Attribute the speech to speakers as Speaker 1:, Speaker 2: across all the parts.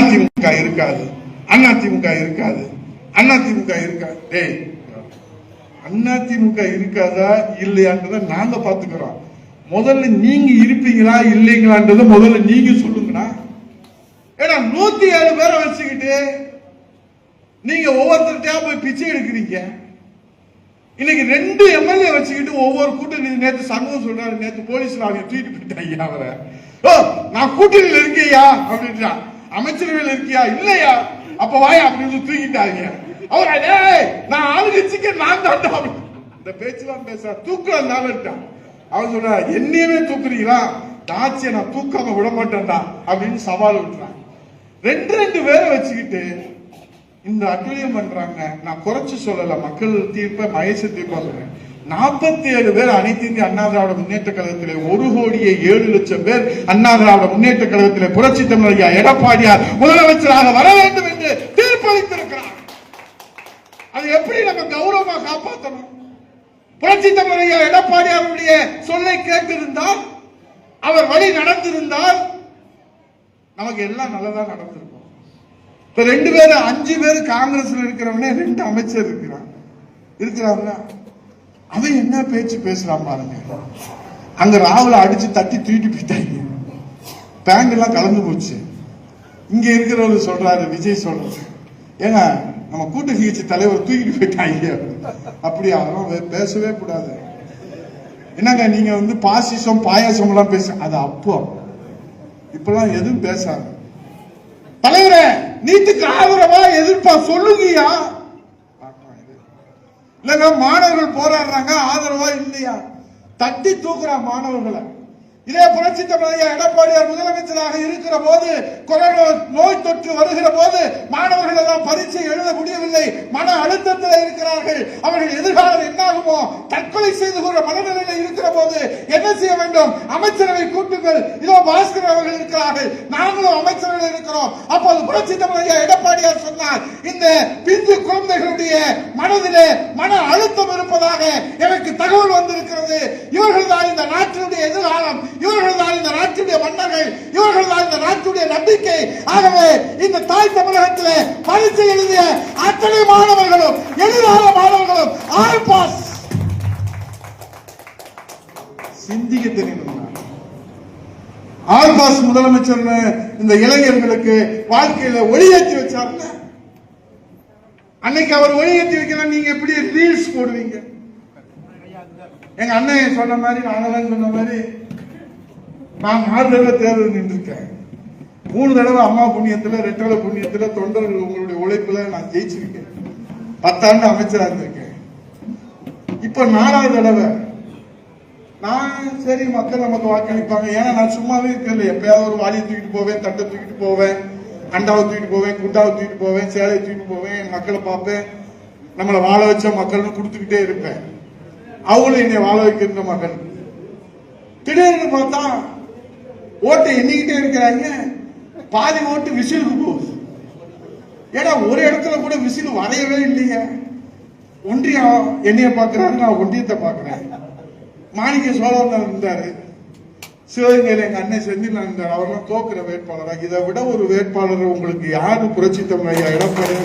Speaker 1: அதிமுக இருக்காது, அதிமுக இருக்காது, அதிமுக இருக்காது. டேய், அதிமுக இருக்காதா இல்லையான்றத நாங்க பாத்துக்கிறோம். முதல்ல நீங்க இருப்பீங்களா இல்லைங்களான்றத முதல்ல நீங்க சொல்லுங்கண்ணா. ஏன்னா 107 பேரை வச்சுக்கிட்டு நீங்க ஒவ்வொருத்தருக்கா போய் பிச்சை எடுக்கிறீங்க. இன்னைக்கு 2 எம்எல்ஏ வச்சுக்கிட்டு ஒவ்வொரு கூட்டணி, நேற்று சண்முகம் சொல்றாரு, நேற்று போலீஸ்ல அவங்க தூக்கிட்டு போயிட்டாங்க அவரை. ஓ, நான் கூட்டணியில் இருக்கியா அப்படின்றா, அமைச்சரவையில் இருக்கியா, இல்லையா அப்ப வாயா அப்படின்னு தூக்கிட்டாங்க. அவர் நான் ஆளுங்கட்சிக்கு நான் தான் இந்த பேச்சுலாம் பேச தூக்குறான். அவர் சொல்ற, என்னையுமே தூக்குறீங்களா, ஆட்சியை நான் தூக்காம விட மாட்டேன்டா அப்படின்னு சவால் விட்டுறான். 2 பேரை வச்சுக்கிட்டு இந்த அட்டுழியம் பண்றாங்க. நான் குறைச்சு சொல்லல, மக்கள் தீர்ப்ப மகேச தீர்ப்பா சொல்றேன். 47 பேர் அனைத்து இந்திய அண்ணா திராவிட முன்னேற்ற கழகத்திலே 1,07,00,000 பேர் அண்ணா திராவிட முன்னேற்ற கழகத்திலே புரட்சி தமிழர் எடப்பாடியார் முதலமைச்சராக வர வேண்டும் என்று தீர்ப்பளித்திருக்கிறார். அது எப்படி நம்ம கௌரவமா காப்பாற்றணும்? புரட்சி தமிழர் எடப்பாடியாருடைய சொல்லை கேட்டிருந்தால், அவர் வழி நடந்திருந்தால் நமக்கு எல்லாம் நல்லதா நடந்திருக்கும். 2 பேர் 5 பேர் காங்கிரஸ்ல இருக்கிறவனே 2 அமைச்சர் இருக்கிறாங்க. அவன் என்ன பேச்சு பேசுறான் பாருங்க. அங்க ராகுல அடிச்சு தட்டி தூக்கிட்டு போயிட்டாங்க, பேண்ட் எல்லாம் கலந்து போச்சு. இங்க இருக்கிறவங்க சொல்றாரு, விஜய் சொல்றாரு, ஏங்க நம்ம கூட்டணி கட்சி தலைவர் தூக்கிட்டு போயிட்டாங்க. அப்படி அதெல்லாம் பேசவே கூடாது. என்னங்க நீங்க பாசிசம் பாயாசம் எல்லாம் பேச, அது அப்போ இப்பெல்லாம் எதுவும் பேசாது. தலைவரே, நீட்டுக்கு ஆதரவா எதிர்ப்பா சொல்லுங்கயா. இல்லங்க மாணவர்கள் போராடுறாங்க, ஆதரவா இல்லையா, தட்டி தூக்குறா மாணவர்களை. இதே புரட்சி தமிழர் எடப்பாடியார் முதலமைச்சராக இருக்கிற போது, கொரோனா நோய் தொற்று வருகிற போது மாணவர்கள் எல்லாம் பரீட்சை எழுத முடியவில்லை, மன அழுத்தத்தில் இருக்கிறார்கள். அவர்கள் எதிர்காலம் என்னாகுமோ, தற்கொலை செய்து கொள்ற மனநிலையில் இருக்கிற போது என்ன செய்ய வேண்டும்? அமைச்சரவை கூட்டுங்கள். இதோ பாஸ்கர் அவர்கள் இருக்கிறார்கள், நாங்களும் அமைச்சரவையில் இருக்கிறோம். அப்போது புரட்சி தமிழர் எடப்பாடியார் சொன்னார், இந்த பிஞ்சு குழந்தைகளுடைய மனதிலே மன அழுத்தம் இருப்பதாக எனக்கு தகவல் வந்திருக்கிறது. இவர்கள் தான் இந்த நாட்டினுடைய எதிர்காலம், இவர்கள் தான் இந்த நாட்டுடைய மன்னர்கள், இவர்கள் தான் இந்த நாட்டுடைய நம்பிக்கை. ஆகவே இந்த தாய் தமிழகத்திலே பரீட்சை எழுதிய அத்தனை மாணவர்களும், எதிர்கால மாணவர்களும் ஆல் பாஸ். சிந்திக்க தெரியணும். ஆல் பாஸ் முதலமைச்சர் இந்த இளைஞர்களுக்கு வாழ்க்கையில ஒளியேற்றி வச்சாருல, அன்னைக்கு அவர் ஒளியேற்றி வைக்கலாம். நீங்க எப்படி ரீல்ஸ் போடுவீங்க? எங்க அண்ணன் சொன்ன மாதிரி, நாங்களாம் சொன்ன மாதிரி, நான் 4 தடவை தேர்தல் நின்றுருக்கேன். 3 தடவை அம்மா புண்ணியத்துல, 2 தடவை புண்ணியத்துல, தொண்டர்கள் உங்களுடைய உழைப்புல நான் ஜெயிச்சிருக்கேன். 10 ஆண்டு அமைச்சரா இருந்திருக்கேன். இப்ப 4வது தடவை நான் சரி மக்கள் நமக்கு வாக்களிப்பாங்க, ஏன்னா நான் சும்மாவே இருக்கல. எப்பயாவது ஒரு வாளியை தூக்கிட்டு போவேன், தட்டை தூக்கிட்டு போவேன், அண்டாவை தூக்கிட்டு போவேன், குண்டாவை தூக்கிட்டு போவேன், சேலையை தூக்கிட்டு போவேன், மக்களை பார்ப்பேன். நம்மளை வாழ வச்ச மக்கள்னு கொடுத்துக்கிட்டே இருப்பேன். அவங்களும் என்னை வாழ வைக்கிற மக்கள். திடீர்னு பார்த்தா ஓட்டை எண்ணிக்கிட்டே இருக்கிறாங்க, பாதி ஓட்டு விசிலுக்கு போகுது. ஏன்னா ஒரு இடத்துல கூட விசில் வரையவே இல்லைங்க. ஒன்றியம் என்னைய பாக்குறாரு, நான் ஒன்றியத்தை பாக்குறேன். மாணிக்க சோழன் இருந்தாரு, சிவகங்கையில எங்க அண்ணன் செந்தில் இருந்தார், அவரெல்லாம் தோக்குற வேட்பாளராக. இதை விட ஒரு வேட்பாளர் உங்களுக்கு யாரு புரட்சி தமிழர் எடப்பாடி?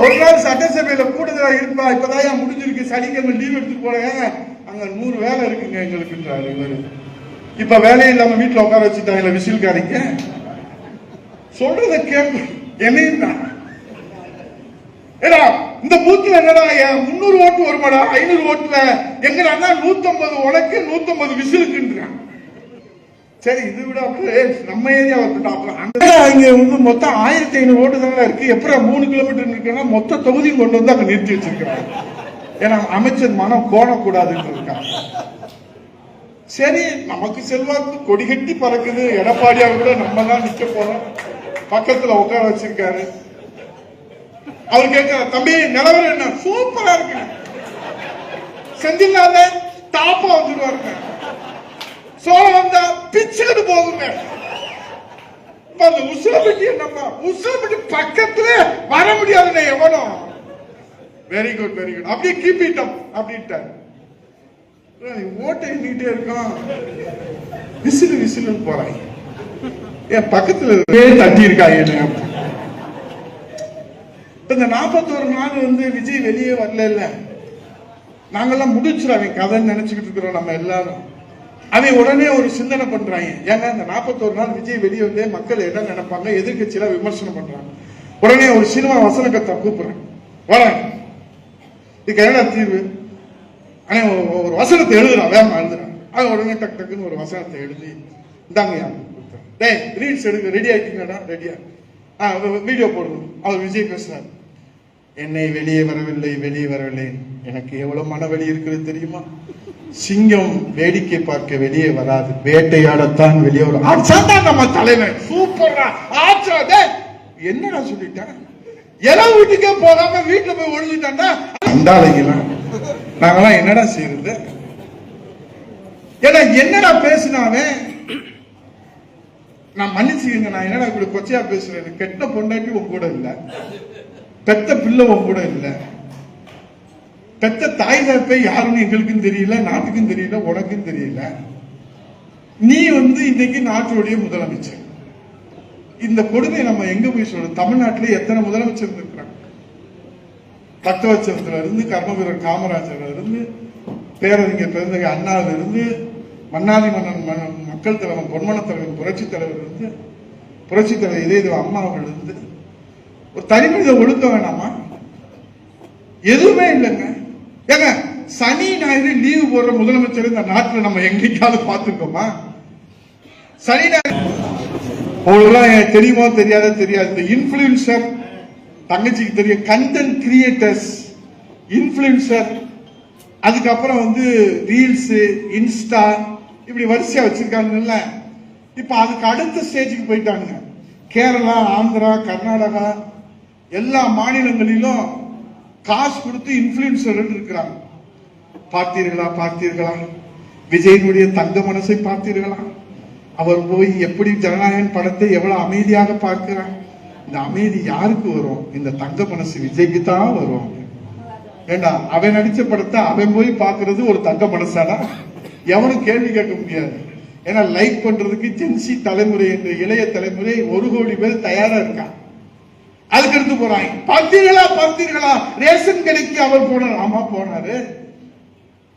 Speaker 1: ஒரு நாள் சட்டசபையில கூடுதலா இருப்பா, இப்பதான் முடிஞ்சிருக்கு, சனிக்கிழமை லீவ் எடுத்துட்டு போறேன், அங்க 100 வேலை இருக்குங்க எங்களுக்குன்றாரு இவரு. இப்ப வேலையை இல்லாம வீட்டுல உட்கார வச்சுட்டாங்க விசில்காரிங்க. சொல்றத கேட்க என்ன இந்த பூத்துல என்னடா 300 ஓட்டு வருமாடா, 500 ஓட்டுல எங்கடா 150 உனக்கு 150 விசிலுக்குன்றான். சரி, இது விட நம்ம ஏரியா இங்க மொத்தம் 1500 ஓட்டு தானே இருக்கு. எப்ப 3 கிலோமீட்டர் இருக்குன்னா மொத்த தொகுதியும் கொண்டு வந்து அங்க நிறுத்தி வச்சிருக்கிறாங்க. ஏன்னா அமைச்சர் மனம் கோணக்கூடாதுன்னு இருக்காங்க. சரி, நமக்கு செல்வாக்கு கொடி கட்டி பறக்குது. எடப்பாடியா கூட நம்ம தான் நிக்க போறோம், பக்கத்துல உட்கார வச்சிருக்காரு. அவர் கேட்கிறார், தம்பி நிலவரம் என்ன? சூப்பரா இருக்கு. செந்தில்நாத டாப்பா வந்துருவாருங்க, சோழம் வந்தா பிச்சுக்கிட்டு போகுங்க. அந்த உசிலப்பட்டி நம்ம உசிலப்பட்டி பக்கத்துல வர முடியாதுன்னு எவனும். வெரி குட் வெரி குட், அப்படியே கீப் இட் அப் அப்படின்ட்டாரு. ஓட்டை எண்ணிக்கிட்டே இருக்கான், விசிலு விசிலுன்னு போறாங்க. என் பக்கத்துல தட்டி இருக்காங்க. இந்த 41 நாள் வந்து விஜய் வெளியே வரல, நாங்கெல்லாம் முடிச்சிடும் அவன் கதைன்னு நினைச்சுக்கிட்டு இருக்கிறோம் நம்ம எல்லாரும். அவன் உடனே ஒரு சிந்தனை பண்றாங்க, ஏன்னா இந்த 41 நாள் விஜய் வெளியே வந்து மக்கள் என்ன நினைப்பாங்க, எதிர்கட்சியில விமர்சனம் பண்றாங்க. உடனே ஒரு சினிமா வசனகத்தை கூப்பிடுறேன், வரேன், இதுக்கு என்ன தீர்வு? ஆனா ஒரு வசனத்தை எழுதுறான், வேகமா எழுதுறான். அது உடனே டக்கு டக்குன்னு ஒரு வசனத்தை எழுதி இந்தாங்க டேய் ரீல்ஸ் எடுக்க ரெடி ஆயிட்டீங்கடா, ரெடியா வீடியோ போடணும். அவர் விஜய் பேசுறாரு, என்னை வெளியே வரவில்லை, எனக்கு எவ்வளவு மனவெளி இருக்கிறது தெரியுமா? சிங்கம் வேடிக்கை பார்க்க வெளியே வராது, வேட்டையாடத்தான் வெளியே வரும். நம்ம தலைவன் சூப்பரா ஆச்சாதே. என்னடா சொல்லிட்டேன், எல்லாம் வீட்டுக்கே போகாம வீட்டுல போய் ஒழிஞ்சிட்டாண்டா. அந்தாளைங்களாம் நாங்கெல்லாம் என்னடா செய்யறது? ஏன்னா என்னடா பேசினாவே நான் மன்னிச்சுக்கங்க, நான் என்னடா இப்படி கொச்சையா பேசுறேன். கெட்ட பொண்டாட்டி உன் கூட இல்ல, பெத்த பிள்ளை உன் கூட இல்ல, பெத்த தாய் தகப்பை யாருன்னு எங்களுக்கும் தெரியல, நாட்டுக்கும் தெரியல, உனக்கும் தெரியல. நீ வந்து இன்னைக்கு நாட்டுடைய முதலமைச்சர். இந்த கொடுமை நம்ம எங்க போய் சொல்றோம்? தமிழ்நாட்டில் எத்தனை முதலமைச்சர் இருக்கிறாங்க? பக்தவச்சலத்துல இருந்து, கர்மவீரர் காமராஜர்ல இருந்து, பேரறிஞர் பெருந்தகை அண்ணாவில இருந்து, மன்னாதி மன்னன் மக்கள் தலைவன் பொன்மன தலைவன் புரட்சி தலைவர் இருந்து, புரட்சி தலைவர் இதய அம்மாவர்கள் இருந்து, ஒரு தனி மனித ஒழுக்கம் வேணாமா? எதுவுமே இல்லைங்க. ஏங்க சனி ஞாயிறு லீவு போடுற முதலமைச்சர் இந்த நாட்டில் நம்ம எங்கேயாவது பார்த்துருக்கோமா? சனி ஞாயிறு உங்களுக்கு தெரியுமோ தெரியாத தெரியாது. இந்த இன்ஃபுளுசர் தங்கச்சிக்கு தெரியும், கண்டென்ட் கிரியேட்டர்ஸ், இன்ஃபுளுசர், அதுக்கப்புறம் வந்து ரீல்ஸ், இன்ஸ்டா, இப்படி வரிசையா வச்சிருக்காங்கல்ல. இப்ப அதுக்கு அடுத்த ஸ்டேஜுக்கு போயிட்டாங்க. கேரளா, ஆந்திரா, கர்நாடகா எல்லா மாநிலங்களிலும் காசு கொடுத்து இன்ஃபுளுசர்கள் இருக்கிறாங்க. பார்த்தீர்களா விஜயனுடைய தங்க மனசை பார்த்தீர்களா? அவர் போய் எப்படி ஜனநாயகன் படத்தை எவ்வளவு அமைதியாக பார்க்கிறார். இந்த அமைதி யாருக்கு வரும்? இந்த தங்க மனசு விஜய்க்கு தான் வரும். ஏண்டா அவன் நடிச்ச படத்தை அவன் போய் பார்க்கிறது ஒரு தங்க மனசாடா? எவனும் கேள்வி கேட்க முடியாது. ஏன்னா லைக் பண்றதுக்கு ஜென்சி தலைமுறை என்ற இளைய தலைமுறை 1 கோடி பேர் தயாரா இருக்கான். அதுக்கு எடுத்து போறாங்க. பார்த்தீர்களா ரேஷன் கடைக்கு அவர் போனார். ஆமா போனாரு.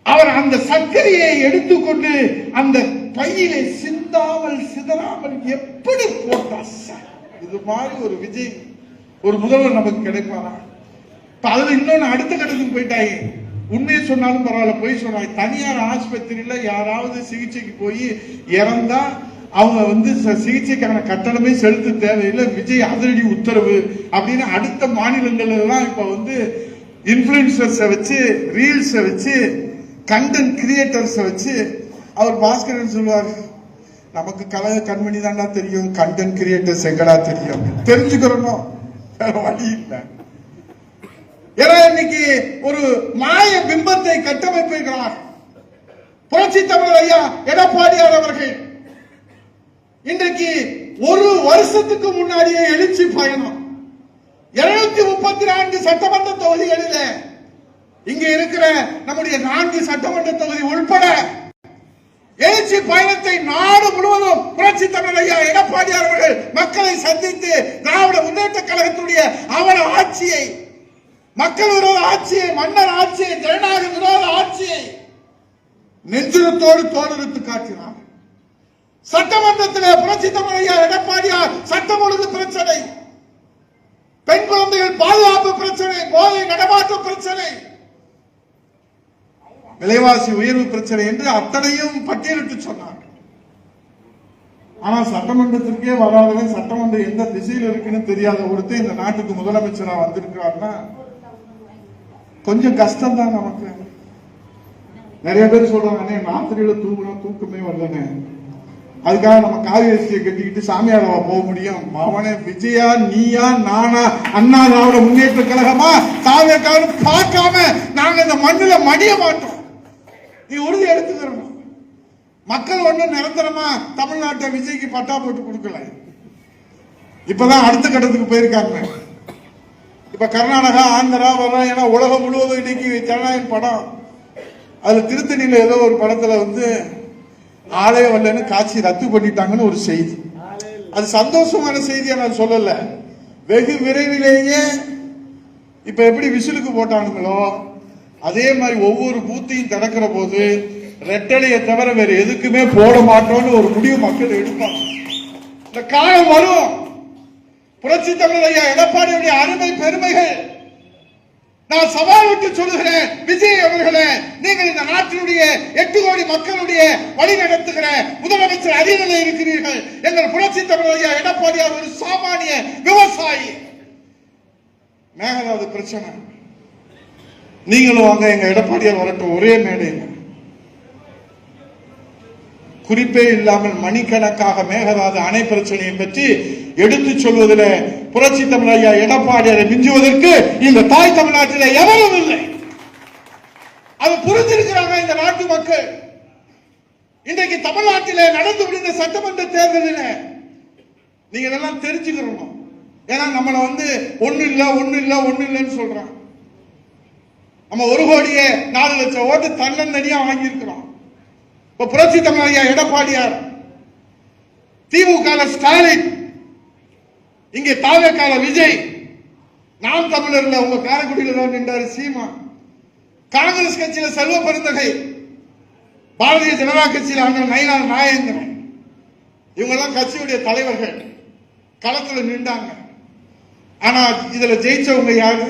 Speaker 1: அவர் அந்த சர்க்கரையை எடுத்துக்கொண்டு அந்த பையிலே சிந்தாமல் சிதறாமல் எப்படி போட்டார்? இது மாதிரி ஒரு விஜய் ஒரு முதல்வர் நமக்கு கிடைப்பாரா? அதுல இன்னொன்னு அடுத்த கட்டத்துக்கு போயிட்டாங்க. உண்மையை சொன்னாலும் பரவாயில்ல, போய் சொன்னாங்க. தனியார் ஆஸ்பத்திரியில யாராவது சிகிச்சைக்கு போய் இறந்தா அவங்க வந்து சிகிச்சைக்கான கட்டணமே செலுத்த தேவையில்லை, விஜய் அதிரடி உத்தரவு அப்படின்னு அடுத்த மாநிலங்கள் எல்லாம் இப்ப வந்து இன்ஃபுளுசர்ஸ வச்சு, ரீல்ஸ வச்சு, கண்டென்ட் கிரியேட்டர்ஸ வச்சு அவர் பாஸ்கரன் சொல்லுவார், நமக்கு கழக கண்மணி தாண்டா தெரியும், கண்டென்ட் கிரியேட்டர்ஸ் எங்கடா தெரியும், தெரிஞ்சுக்கிறோம், வழி இல்லை. ஏன்னா இன்னைக்கு ஒரு மாய பிம்பத்தை கட்டமைப்பிருக்கிறார் புரட்சி தமிழர் ஐயா எடப்பாடியார் அவர்கள். இன்றைக்கு ஒரு வருஷத்துக்கு முன்னாடியே எழுச்சி பயணம் 234 சட்டமன்ற தொகுதிகளில் இங்க இருக்கிற நம்முடைய 4 சட்டமன்ற தொகுதி உள்பட எழுச்சி பயணத்தை நாடு முழுவதும் புரட்சி தமிழர் ஐயா எடப்பாடியார் அவர்கள் மக்களை சந்தித்து திராவிட முன்னேற்ற கழகத்துடைய அவல ஆட்சியை, மக்கள் விரோத ஆட்சியை, மன்னர் ஆட்சியை, ஜனநாயக விரோத ஆட்சியை நெஞ்சுரத்தோடு தோலுரித்து காட்டினார். சட்டமன்றத்தில் புரட்சி தமிழர் ஐயா எடப்பாடியார் சட்டம் ஒழுங்கு பிரச்சனை, பெண் குழந்தைகள் பாதுகாப்பு பிரச்சனை, போதை நடமாட்ட பிரச்சனை, விலைவாசி உயர்வு பிரச்சனை என்று அத்தனையும் பட்டியலிட்டு சொன்னார். ஆனா சட்டமன்றத்திற்கே வராதவன், சட்டமன்றம் எந்த திசையில் இருக்குன்னு தெரியாத ஒருத்தர் இந்த நாட்டுக்கு முதலமைச்சரா வந்திருக்கிறார்னா கொஞ்சம் கஷ்டம் தான் நமக்கு. நிறைய பேர் சொல்றாங்க, ராத்திரியில தூங்கினா தூக்கமே வரலன்னு. அதுக்காக நம்ம காவிரியை கட்டிக்கிட்டு சாமியாரவா போக முடியும்? அவனே விஜயா, நீயா, நானா, அண்ணா திராவிட முன்னேற்ற கழகமா, சாமியாக்காரன்னு பார்க்காம நாங்க இந்த மண்ணில மடிய மாட்டோம். நீ உறுதி எடுத்துக்கிறோம். மக்கள் ஒண்ணு நிரந்தரமா தமிழ்நாட்டை விஜய்க்கு பட்டா போட்டு கொடுக்கல. இப்பதான் அடுத்த கட்டத்துக்கு போயிருக்காங்க. இப்ப கர்நாடகா, ஆந்திரா வர, ஏன்னா உலகம் முழுவதும் இன்னைக்கு ஜனநாயகன் படம். அதுல திருத்தணியில ஏதோ ஒரு படத்துல வந்து ஆளே வரலன்னு காட்சி ரத்து பண்ணிட்டாங்கன்னு ஒரு செய்தி. அது சந்தோஷமான செய்தியா நான் சொல்லல. வெகு விரைவிலேயே இப்ப எப்படி விசிலுக்கு போட்டானுங்களோ அதே மாதிரி ஒவ்வொரு பூத்தையும் திறக்கிற போது ரெட்டலையை தவிர வேற எதுக்குமே போட மாட்டோம்னு ஒரு முடிவு மக்கள் எடுப்பாங்க. இந்த காலம் வரும். புரட்சி தமிழர் ஐயா எடப்பாடியுடைய அருமை பெருமைகள் நான் சவால் விட்டு சொல்லுகிறேன். விஜய் அவர்களே, நீங்கள் இந்த நாட்டினுடைய 8 கோடி மக்களுடைய வழி நடத்துகிற முதலமைச்சர் அரியணையில் இருக்கிறீர்கள். எங்கள் புரட்சி தமிழர் ஐயா எடப்பாடியார் ஒரு சாமானிய விவசாயி. மேகதாது பிரச்சனை, நீங்களும் வாங்க, எங்க எடப்பாடியார் வரட்டும், ஒரே மேடையில் குறிப்பே இல்லாமல் மணிக்கணக்காக மேகதாது அணை பிரச்சனையை பற்றி எடுத்து சொல்வதில் புரட்சி தமிழர் ஐயா எடப்பாடியாரை மிஞ்சுவதற்கு இந்த தாய் தமிழ்நாட்டில் எவரும் இல்லை. அது புரிஞ்சிருக்கிறாங்க இந்த நாட்டு மக்கள். இன்றைக்கு தமிழ்நாட்டில் நடந்து முடிந்த சட்டமன்ற தேர்தலில் நீங்க இதெல்லாம் தெரிஞ்சுக்கிறோம். ஏன்னா நம்மள ஒண்ணு இல்லைன்னு சொல்றான். நம்ம 1 கோடியே 4 லட்சம் ஓட்டு தன்னந்தனியா வாங்கியிருக்கிறோம். இப்ப புரட்சி தமிழர் ஐயா எடப்பாடியார், திமுக ஸ்டாலின், இங்கே தாவேகால விஜய், நாம் தமிழர்ல உங்க காரைக்குடியில தான் நின்றாரு சீமா, காங்கிரஸ் கட்சியில செல்வ பெருந்தகை, பாரதிய ஜனதா கட்சியில அண்ணன் நயினார் நாகேந்திரன், இவங்க எல்லாம் கட்சியுடைய தலைவர்கள் களத்துல நின்றாங்க. ஆனா இதுல ஜெயிச்சவங்க யாரு?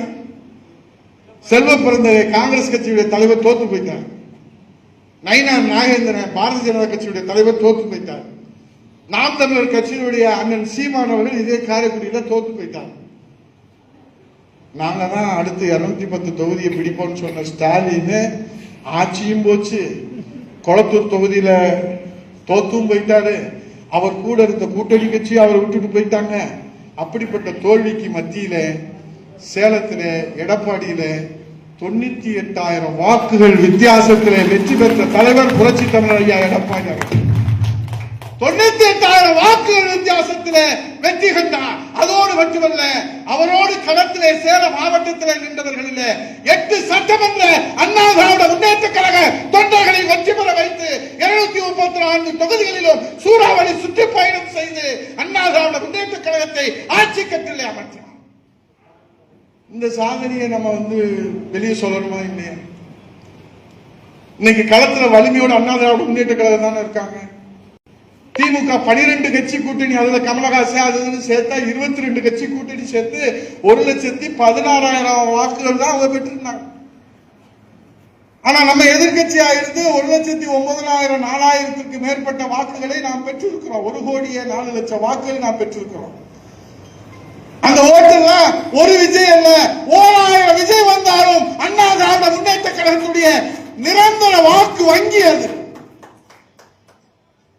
Speaker 1: செல்வ பெருந்தகை காங்கிரஸ் கட்சியுடைய தலைவர் தோத்து போயிட்டார். நயினார் நாகேந்திரன் பாரதிய ஜனதா கட்சியுடைய தலைவர் தோத்து போயிட்டார். நாம் தமிழர் கட்சியினுடைய அண்ணன் சீமான் அவர்கள் இதே காரைக்குடியில தோத்து போயிட்டார். நாங்க தான் அடுத்து 210 தொகுதியை பிடிப்போம்னு சொன்ன ஸ்டாலின் ஆட்சியும் போச்சு, கொளத்தூர் தொகுதியில தோத்தும் போயிட்டாரு. அவர் கூட இருந்த கூட்டணி கட்சி அவரை விட்டுட்டு போயிட்டாங்க. அப்படிப்பட்ட தோல்விக்கு மத்தியில சேலத்தில எடப்பாடியில 98,000 வாக்குகள் வித்தியாசத்தில் வெற்றி பெற்ற தலைவர் புரட்சி தமிழர் ஐயா எடப்பாடி. 98,000 வாக்குகள் வித்தியாசத்தில் வெற்றி கண்டார். அதோடு மட்டுமல்ல, அவரோடு களத்திலே சேலம் மாவட்டத்தில் நின்றவர்களில் 8 சட்டமன்ற அண்ணா திராவிட முன்னேற்ற கழக தொண்டர்களை வெற்றி பெற வைத்து 234 தொகுதிகளிலும் சூறாவளி சுற்றுப்பயணம் செய்து அண்ணா திராவிட முன்னேற்ற கழகத்தை ஆட்சி கட்டிலே அமர்த்தினார். இந்த சாதனையை நம்ம வெளியே சொல்லணுமா இல்லையா? இன்னைக்கு களத்துல வலிமையோட அண்ணா திராவிட முன்னேற்ற கழகம் தானே இருக்காங்க. திமுக 12 கட்சி கூட்டணி, அதுல கமலஹாசன் அது சேர்த்தா 22 கட்சி கூட்டணி சேர்த்து 1,16,000 வாக்குகள் தான் அவங்க பெற்றிருந்தாங்க. ஆனா நம்ம எதிர்கட்சியா இருந்து 1,09,000 4,000க்கு மேற்பட்ட வாக்குகளை நாம் பெற்றிருக்கிறோம். 1 கோடியே 4 லட்சம் வாக்குகளை நாம் பெற்றிருக்கிறோம். அந்த ஓட்டுல ஒரு விஜய் அல்ல, 1000 விஜய் வந்தாலும் அண்ணா திராவிட முன்னேற்ற கழகத்துடைய நிரந்தர வாக்கு வங்கி அது.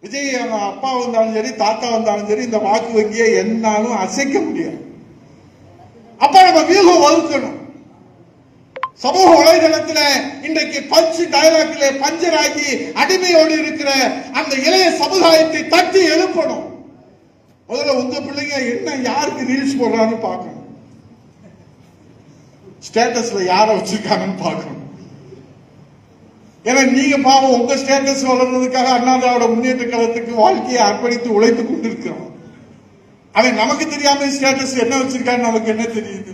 Speaker 1: விஜய் அப்பா வந்தாலும் சரி, தாத்தா வந்தாலும் சரி, இந்த வாக்கு வங்கியை என்னாலும் அசைக்க முடியாது. அப்ப நம்ம வியூகம் வகுக்கணும். சமூக வலைதளத்தில் இன்றைக்கு பஞ்சு டயலாக்ல பஞ்சராகி அடிமையோடு இருக்கிற அந்த இளைய சமுதாயத்தை தட்டி எழுப்பணும். முதல்ல உங்க பிள்ளைங்க என்ன யாருக்கு ரீல்ஸ் போடுறான்னு பார்க்கணும், ஸ்டேட்டஸ்ல யார வச்சிருக்காங்கன்னு பார்க்கணும். ஏன்னா நீங்க பாவம் உங்க ஸ்டேட்டஸ் வளர்றதுக்காக அண்ணா திராவிட முன்னேற்ற கழகத்துக்கு வாழ்க்கையை அர்ப்பணித்து உழைத்துக் கொண்டிருக்கிறோம். அவன் நமக்கு தெரியாம ஸ்டேட்டஸ் என்ன வச்சிருக்கான்னு நமக்கு என்ன தெரியுது?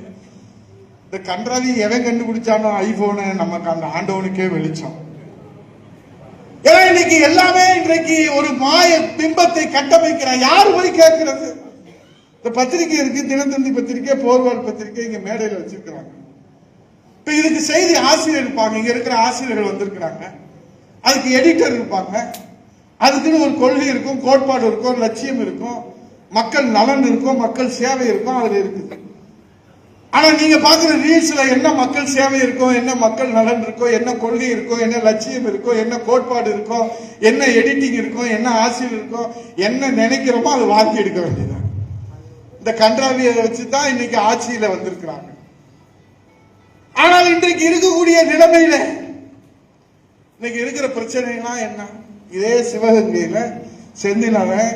Speaker 1: இந்த கன்றாவி எவன் கண்டுபிடிச்சானோ ஐபோனை நமக்கு அந்த ஆண்டவனுக்கே வெளிச்சம். ஏன்னா இன்னைக்கு எல்லாமே இன்றைக்கு ஒரு மாய பிம்பத்தை கட்டமைக்கிறான். யாரு போய் கேட்கிறது? இந்த பத்திரிகை இருக்கு, தினத்தந்தி பத்திரிகை, போர்வால் பத்திரிகை இங்க மேடையில் வச்சிருக்கிறாங்க. இப்ப இதுக்கு செய்தி ஆசிரியர் இருப்பாங்க, இங்க இருக்கிற ஆசிரியர்கள் வந்திருக்கிறாங்க, அதுக்கு எடிட்டர் இருப்பாங்க, அதுக்குன்னு ஒரு கொள்கை இருக்கும், கோட்பாடு இருக்கும், லட்சியம் இருக்கும், மக்கள் நலன் இருக்கும், மக்கள் சேவை இருக்கும், அதுல இருக்குது. ஆனா நீங்க பாக்குற ரீல்ஸ்ல என்ன மக்கள் சேவை இருக்கும், என்ன மக்கள் நலன் இருக்கும், என்ன கொள்கை இருக்கும், என்ன லட்சியம் இருக்கும், என்ன கோட்பாடு இருக்கும், என்ன எடிட்டிங் இருக்கும், என்ன ஆசிரியர் இருக்கும், என்ன நினைக்கிறோமோ அது வாங்கி எடுக்க வேண்டியதான். இந்த கன்றாவியை வச்சுதான் இன்னைக்கு ஆட்சியில வந்திருக்கிறாங்க. ஆனால் இன்றைக்கு இருக்கக்கூடிய நிலைமையில இன்னைக்கு இருக்கிற பிரச்சனைலாம் என்ன? இதே சிவகங்கையில செந்திலவன்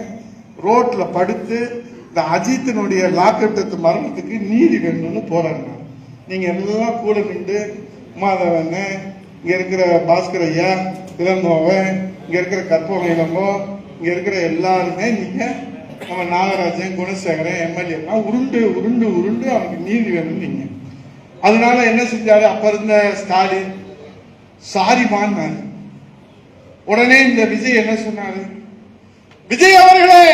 Speaker 1: ரோட்ல படுத்து இந்த அஜித்தினுடைய லாக்கெட்டு மரணத்துக்கு நீதி வேணும்னு போராடினாங்க. நீங்க எல்லாம் கூட நின்று மாதவன், இங்க இருக்கிற பாஸ்கர் ஐயா, இளங்கோவன், இங்க இருக்கிற கற்பகம் இளங்கோ, இங்க இருக்கிற எல்லாருமே நீங்க நம்ம நாகராஜன், குணசேகரன், எம்எல்ஏ உருண்டு உருண்டு உருண்டு அவனுக்கு நீதி வேணும் நீங்க. அதனால என்ன செஞ்சாரு அப்ப இருந்த ஸ்டாலின், சாரிமான். உடனே இந்த விஜய் என்ன சொன்னாரு, விஜய் அவர்களே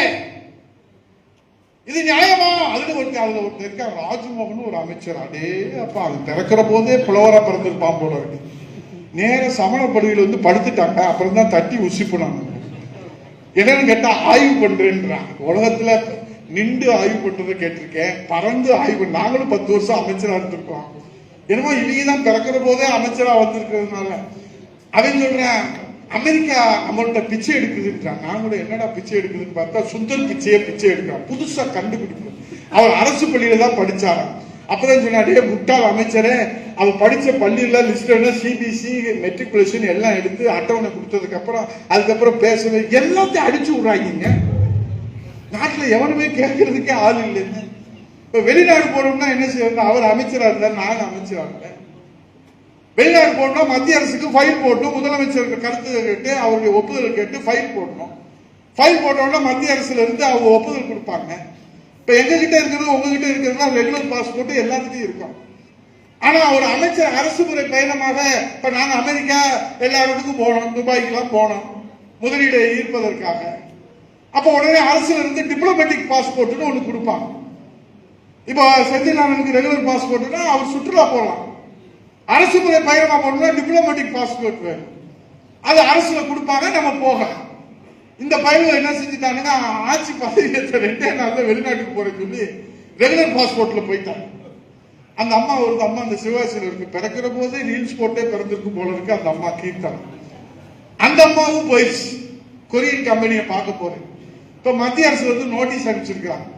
Speaker 1: இது நியாயமா? அதுல ஒருத்தர் இருக்க ராஜ்மோகன் ஒரு அமைச்சர், அடே அப்பா அது திறக்கிற போதே புலவரா பிறந்திருப்பான் போல இருக்கு. நேர சமணப்படுகையில் வந்து படுத்துட்டாங்க. அப்புறம் தான் தட்டி உசி போனாங்க. என்னன்னு கேட்டா ஆய்வு பண்றேன்றான். உலகத்துல நின்று ஆய்வு பண்றதை கேட்டிருக்கேன், பறந்து ஆய்வு. நாங்களும் 10 வருஷம் அமைச்சரா இருந்திருக்கோம். என்னமோ இவங்கதான் பிறக்கிற போதே அமைச்சரா வந்திருக்கிறதுனால அவன் சொல்றேன், அமெரிக்கா நம்மள்ட்ட பிச்சை எடுக்குதுன்றான். நான் கூட என்னடா பிச்சை எடுக்குதுன்னு பார்த்தா சுந்தர் பிச்சையே பிச்சை எடுக்கிறான். புதுசா கண்டுபிடிக்கணும். அவர் அரசு பள்ளியில தான் படிச்சாராம். அப்பதான் சொன்னாடே முட்டாள் அமைச்சரே, அவன் படிச்ச பள்ளியில லிஸ்ட் சிபிஎஸ்இ மெட்ரிகுலேஷன் எல்லாம் எடுத்து அட்டவணை கொடுத்ததுக்கு அப்புறம் அதுக்கப்புறம் பேசவே எல்லாத்தையும் அடிச்சு விடுறாங்க. நாட்டுல எவனுமே கேட்கறதுக்கே ஆள் இல்லைன்னு. இப்ப வெளிநாடு போனோம்னா என்ன செய்யணும்? அவர் அமைச்சரா இருந்தார், நான் அமைச்சரா இருந்தேன். வெளிநாடு போடணும், மத்திய அரசுக்கு ஃபைல் போடணும், முதலமைச்சருக்கு கருத்து கேட்டு அவருடைய ஒப்புதல் கேட்டு ஃபைல் போடணும். ஃபைல் போட்டோம்னா மத்திய அரசுல இருந்து அவங்க ஒப்புதல் கொடுப்பாங்க. இப்ப எங்க கிட்ட இருக்கிறது உங்ககிட்ட இருக்கிறதுலாம் ரெகுலர் பாஸ்போர்ட் எல்லாத்துக்கும் இருக்கும். ஆனா ஒரு அமைச்சர் அரசு முறை பயணமாக இப்ப நாங்க அமெரிக்கா எல்லா இடத்துக்கும் போனோம், துபாய்க்கெல்லாம் போனோம் முதலீடை ஈர்ப்பதற்காக. அப்ப உடனே அரசுல இருந்து டிப்ளமேட்டிக் பாஸ்போர்ட்னு ஒண்ணு கொடுப்பாங்க. இப்ப செந்தில்நாதனுக்கு ரெகுலர் பாஸ்போர்ட்னா அவர் சுற்றுலா போகலாம். அரசு முறை பயணமா போனா டிப்ளமேட்டிக் பாஸ்போர்ட் வேணும். அது அரசுல கொடுப்பாங்க, நம்ம போகலாம். இந்த பயணம் என்ன செஞ்சுட்டாங்கன்னா ஆட்சி பதவி 2 நாள்ல வெளிநாட்டுக்கு போறேன்னு சொல்லி ரெகுலர் பாஸ்போர்ட்ல போயிட்டாங்க. அந்த அம்மா அந்த சிவகாசியில் இருக்கு, பிறக்கிற போதே ரீல்ஸ் போட்டே பிறந்திருக்கு போல இருக்கு. அந்த அம்மா கீர்த்தன், அந்த அம்மாவும் போயிடுச்சு. கொரியன் கம்பெனியை பார்க்க போறேன். இப்ப மத்திய அரசு வந்து நோட்டீஸ் அனுப்பிச்சிருக்காங்க,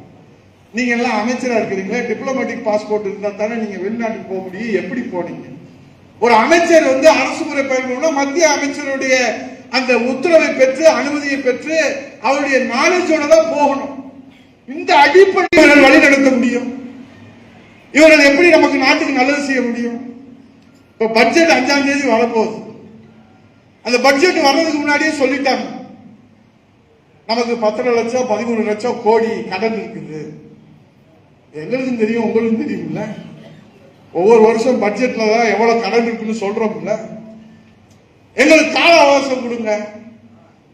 Speaker 1: நீங்க எல்லாம் அமைச்சரா இருக்கிறீங்களா, டிப்ளமேட்டிக் பாஸ்போர்ட் இருந்தா தானே நீங்க வெளிநாட்டுக்கு போக முடியும், எப்படி போனீங்க? ஒரு அமைச்சர் வந்து அரசு முறை பயணம் மத்திய அமைச்சருடைய அந்த உத்தரவை பெற்று அனுமதியை பெற்று அவருடைய நாலேஜோட தான் போகணும். இந்த அடிப்படையில் வழி நடத்த முடியும். இவர்கள் எப்படி நமக்கு நாட்டுக்கு நல்லது செய்ய முடியும்? இப்ப பட்ஜெட் 5ஆம் தேதி வரப்போகுது. அந்த பட்ஜெட் வர்றதுக்கு முன்னாடியே சொல்லிட்டாங்க, நமக்கு 10 லட்சம் 13 லட்சம் கோடி கடன் இருக்குது. எங்களுக்கும் தெரியும், உங்களுக்கும் தெரியும்ல. ஒவ்வொரு வருஷம் பட்ஜெட்ல தான் எவ்வளவு கடன் இருக்குன்னு சொல்றோம்ல. எங்களுக்கு கால அவகாசம் கொடுங்க.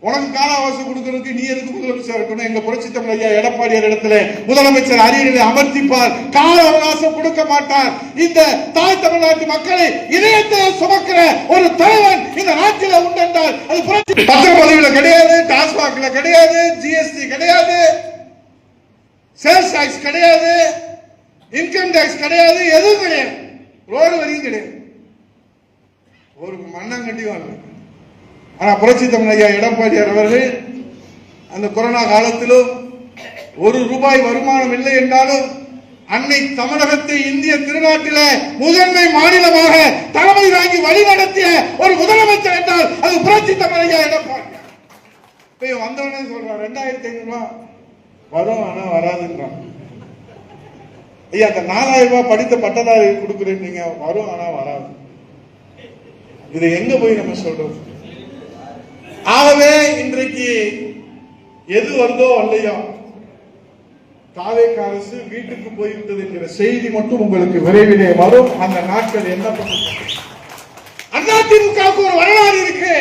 Speaker 1: உனக்கு கால அவகாசம் கொடுக்கறதுக்கு நீ எதுக்கு முதலமைச்சர் இருக்கணும்? எங்க புரட்சி தமிழ் ஐயா எடப்பாடியார் இடத்துல முதலமைச்சர் அரியணை அமர்த்திப்பார், கால அவகாசம் கொடுக்க மாட்டார். இந்த தாய் தமிழ்நாட்டு மக்களை இதயத்தை சுமக்கிற ஒரு தலைவன் இந்த நாட்டில் உண்டென்றால் அது புரட்சி. பத்திரப்பதிவுல கிடையாது, டாஸ்மாக்ல கிடையாது, ஜிஎஸ்டி கிடையாது, சேல்ஸ் டாக்ஸ் கிடையாது, இன்கம் டாக்ஸ் கிடையாது, எதுவும் கிடையாது, ரோடு வரையும் கிடையாது, ஒரு மண்ணாங்கட்டியும் இல்லை. ஆனா புரட்சி தமிழ் ஐயா எடப்பாடியார் அவர்கள் அந்த கொரோனா காலத்திலும் ₹1 வருமானம் இல்லை என்றாலும் அன்னை தமிழகத்தை இந்திய திருநாட்டில முதன்மை மாநிலமாக தலைமை தாங்கி வழிநடத்திய ஒரு முதலமைச்சர் என்றால் அது புரட்சி தமிழ் ஐயா எடப்பாடியார். வந்தவனே சொல்றான் 2500 வரும், ஆனா வராதுன்றான். ஐயா அந்த 4000 படித்த பட்டதாரி கொடுக்குறேன், நீங்க வரும் ஆனா வராது. இதை எங்க போய் நம்ம சொல்றது? ஆகவே இன்றைக்கு எது வருதோ இல்லையோ தாவேக அரசு வீட்டுக்கு போய்விட்டது என்கிற செய்தி மட்டும் உங்களுக்கு விரைவிலே வரும். அந்த நாட்கள் என்ன பண்ணும்? அதிமுகவுக்கு ஒரு வரலாறு இருக்கு,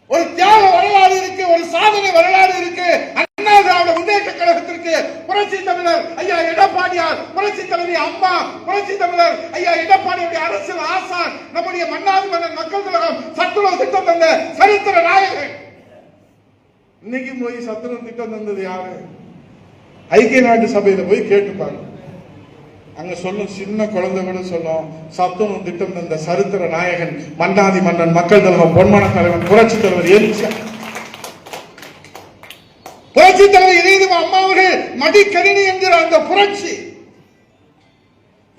Speaker 1: ஒரு தியாக வரலாறு இருக்கு, ஒரு சாதனை வரலாறு இருக்கு. அண்ணா திராவிட முன்னேற்ற கழகத்திற்கு புரட்சி தமிழர் ஐயா எடப்பாடியார், புரட்சி தலைவி அம்மா, புரட்சி தமிழர் ஐயா எடப்பாடியுடைய அரசியல் ஆசான், நம்முடைய மன்னாதி மன்னர் மக்கள் கழகம் சத்துணவு திட்டம் தந்த சரித்திர நாயகன். இன்னைக்கு போய் சத்துணவு திட்டம் தந்தது யாரு? ஐக்கிய நாட்டு சபையில போய் கேட்டுப்பாங்க. அங்க சொல்லும், சின்ன குழந்தை கூட சொல்லும், சத்துணவு திட்டம் தந்த சரித்திர நாயகன் மன்னாதி மன்னன் மக்கள் கழகம் பொன்மன தலைவன் புரட்சி தலைவர் எம்ஜிஆர். புரட்சி தலைவர் இதயமா அம்மா அவர்கள் மடிக்கணினி என்கிற அந்த புரட்சி